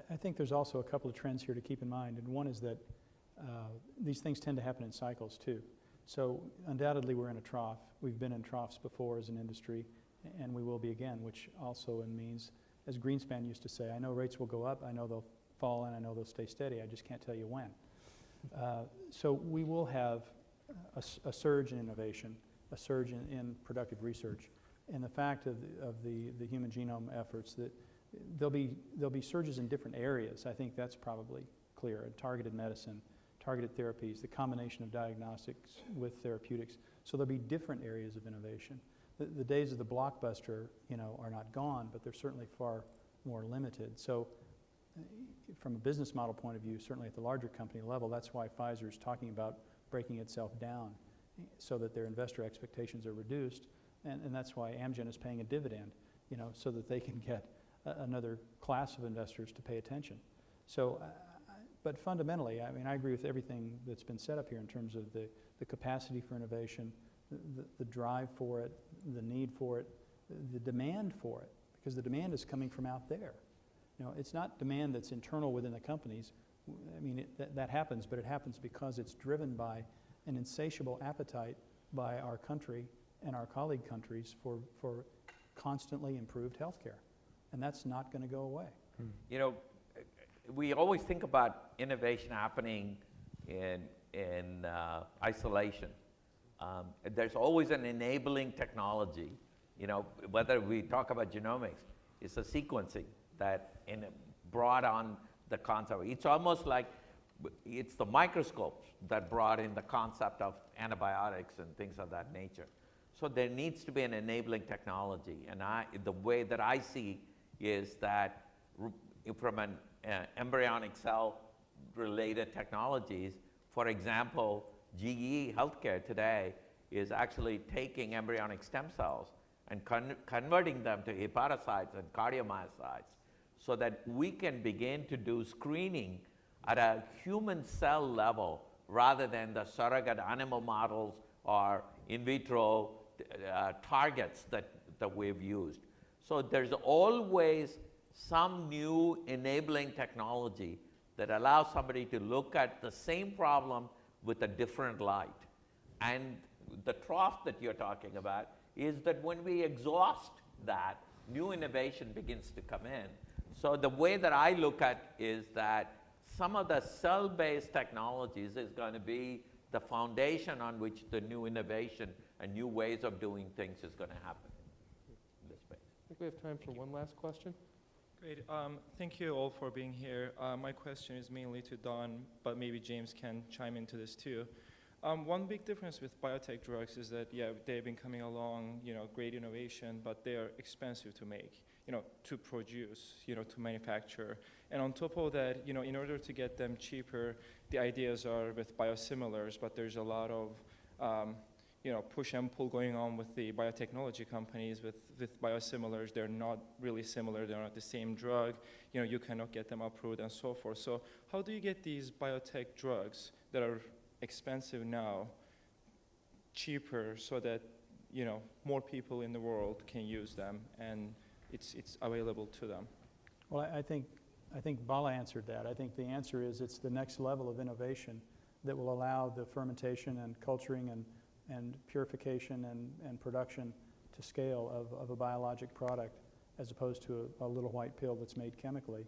I think there's also a couple of trends here to keep in mind, and one is that these things tend to happen in cycles too. So undoubtedly we're in a trough. We've been in troughs before as an industry, and we will be again, which also means, as Greenspan used to say, I know rates will go up, I know they'll fall, and I know they'll stay steady, I just can't tell you when. So we will have a surge in innovation, a surge in productive research, and the fact of the human genome efforts that there'll be surges in different areas. I think that's probably clear. Targeted medicine, targeted therapies, the combination of diagnostics with therapeutics. So there'll be different areas of innovation. The days of the blockbuster, are not gone, but they're certainly far more limited. So from a business model point of view, certainly at the larger company level, that's why Pfizer is talking about breaking itself down so that their investor expectations are reduced. And that's why Amgen is paying a dividend, so that they can get another class of investors to pay attention. So, but fundamentally, I mean, I agree with everything that's been set up here in terms of the capacity for innovation, the drive for it, the need for it, the demand for it, because the demand is coming from out there. It's not demand that's internal within the companies. I mean, that happens, but it happens because it's driven by an insatiable appetite by our country and our colleague countries for constantly improved healthcare. And that's not going to go away. We always think about innovation happening in isolation. There's always an enabling technology. Whether we talk about genomics, it's a sequencing that brought on the concept. It's almost like it's the microscopes that brought in the concept of antibiotics and things of that nature. So there needs to be an enabling technology. And the way that I see is that from an embryonic cell related technologies, for example, GE Healthcare today is actually taking embryonic stem cells and converting them to hepatocytes and cardiomyocytes so that we can begin to do screening at a human cell level rather than the surrogate animal models or in vitro targets that we've used. So there's always some new enabling technology that allows somebody to look at the same problem with a different light. And the trough that you're talking about is that when we exhaust that, new innovation begins to come in. So the way that I look at is that some of the cell-based technologies is going to be the foundation on which the new innovation and new ways of doing things is going to happen in this space. I think we have time for one last question. Great. Thank you all for being here. My question is mainly to Don, but maybe James can chime into this too. One big difference with biotech drugs is that, yeah, they've been coming along, great innovation, but they are expensive to make, to produce, to manufacture. And on top of that, in order to get them cheaper, the ideas are with biosimilars, but there's a lot of, push and pull going on with the biotechnology companies with biosimilars. They're not really similar. They're not the same drug. You cannot get them approved and so forth. So how do you get these biotech drugs that are expensive now cheaper so that, more people in the world can use them and it's available to them? Well, I think Bala answered that. I think the answer is it's the next level of innovation that will allow the fermentation and culturing and purification and production to scale of a biologic product as opposed to a little white pill that's made chemically.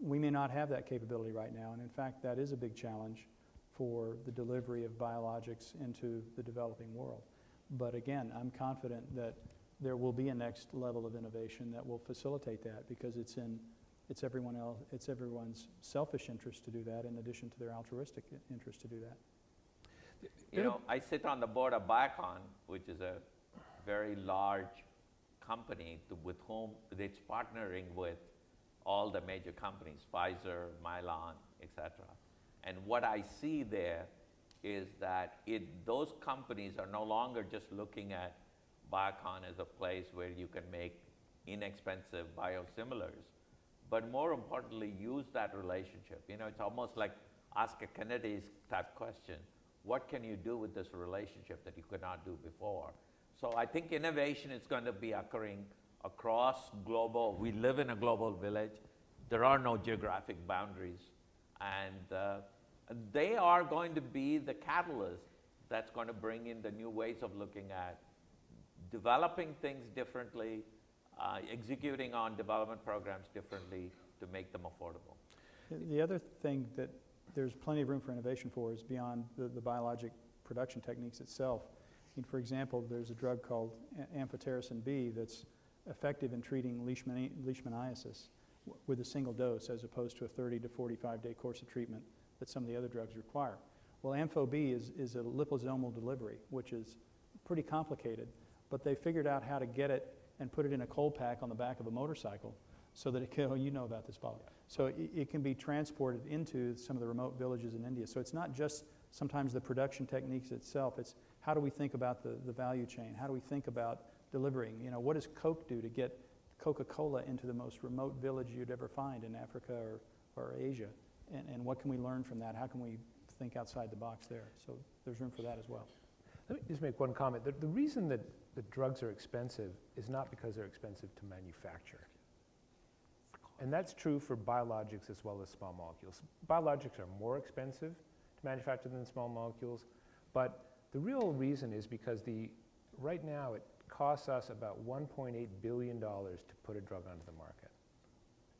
We may not have that capability right now, and in fact that is a big challenge for the delivery of biologics into the developing world. But again, I'm confident that there will be a next level of innovation that will facilitate that, because it's everyone's selfish interest to do that in addition to their altruistic interest to do that. I sit on the board of Biocon, which is a very large company with whom it's partnering with all the major companies, Pfizer, Mylan, etc. And what I see there is that those companies are no longer just looking at Biocon as a place where you can make inexpensive biosimilars, but more importantly, use that relationship. It's almost like ask a Kennedy's type question. What can you do with this relationship that you could not do before? So I think innovation is going to be occurring across global. We live in a global village. There are no geographic boundaries. And they are going to be the catalyst that's going to bring in the new ways of looking at developing things differently, executing on development programs differently to make them affordable. The other thing that there's plenty of room for innovation for is beyond the biologic production techniques itself. For example, there's a drug called amphotericin B that's effective in treating leishmaniasis with a single dose as opposed to a 30 to 45-day course of treatment that some of the other drugs require. Well, Ampho B is a liposomal delivery, which is pretty complicated, but they figured out how to get it and put it in a cold pack on the back of a motorcycle so that it can, you know about this, Bob. So it can be transported into some of the remote villages in India. So it's not just sometimes the production techniques itself, it's how do we think about the value chain? How do we think about delivering? What does Coke do to get Coca-Cola into the most remote village you'd ever find in Africa or Asia? And what can we learn from that? How can we think outside the box there? So there's room for that as well. Let me just make one comment. The reason that the drugs are expensive is not because they're expensive to manufacture. And that's true for biologics as well as small molecules. Biologics are more expensive to manufacture than small molecules, but the real reason is because right now it costs us about $1.8 billion to put a drug onto the market.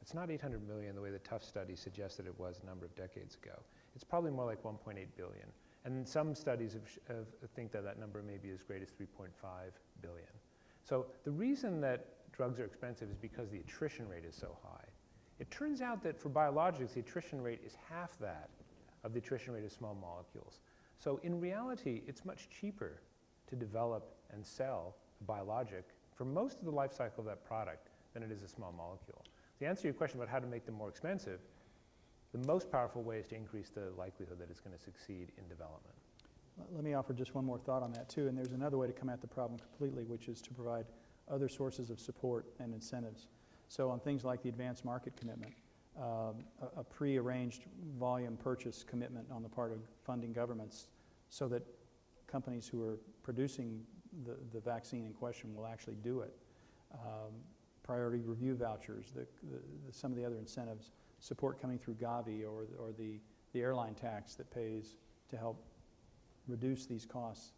It's not 800 million the way the Tufts study suggested it was a number of decades ago. It's probably more like 1.8 billion. And some studies think that number may be as great as 3.5 billion. So the reason that drugs are expensive is because the attrition rate is so high. It turns out that for biologics, the attrition rate is half that of the attrition rate of small molecules. So in reality, it's much cheaper to develop and sell a biologic for most of the life cycle of that product than it is a small molecule. To answer your question about how to make them more expensive, the most powerful way is to increase the likelihood that it's going to succeed in development. Let me offer just one more thought on that too, and there's another way to come at the problem completely, which is to provide other sources of support and incentives. So on things like the advanced market commitment, a pre-arranged volume purchase commitment on the part of funding governments so that companies who are producing the vaccine in question will actually do it. Priority review vouchers, some of the other incentives, support coming through Gavi or the airline tax that pays to help reduce these costs.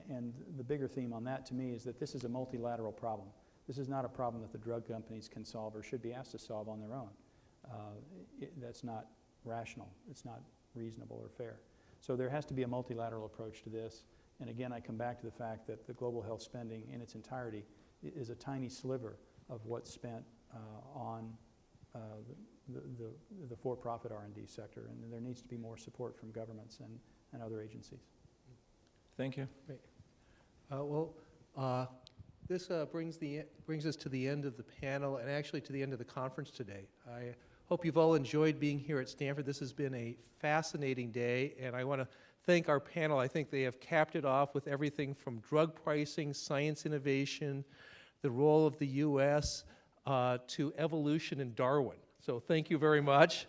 And the bigger theme on that to me is that this is a multilateral problem. This is not a problem that the drug companies can solve or should be asked to solve on their own. That's not rational. It's not reasonable or fair. So there has to be a multilateral approach to this. And again, I come back to the fact that the global health spending in its entirety is a tiny sliver of what's spent on the for-profit R&D sector, and there needs to be more support from governments and other agencies. Thank you. This brings us to the end of the panel and actually to the end of the conference today. I hope you've all enjoyed being here at Stanford. This has been a fascinating day, and I want to thank our panel. I think they have capped it off with everything from drug pricing, science innovation, the role of the U.S., to evolution and Darwin. So thank you very much.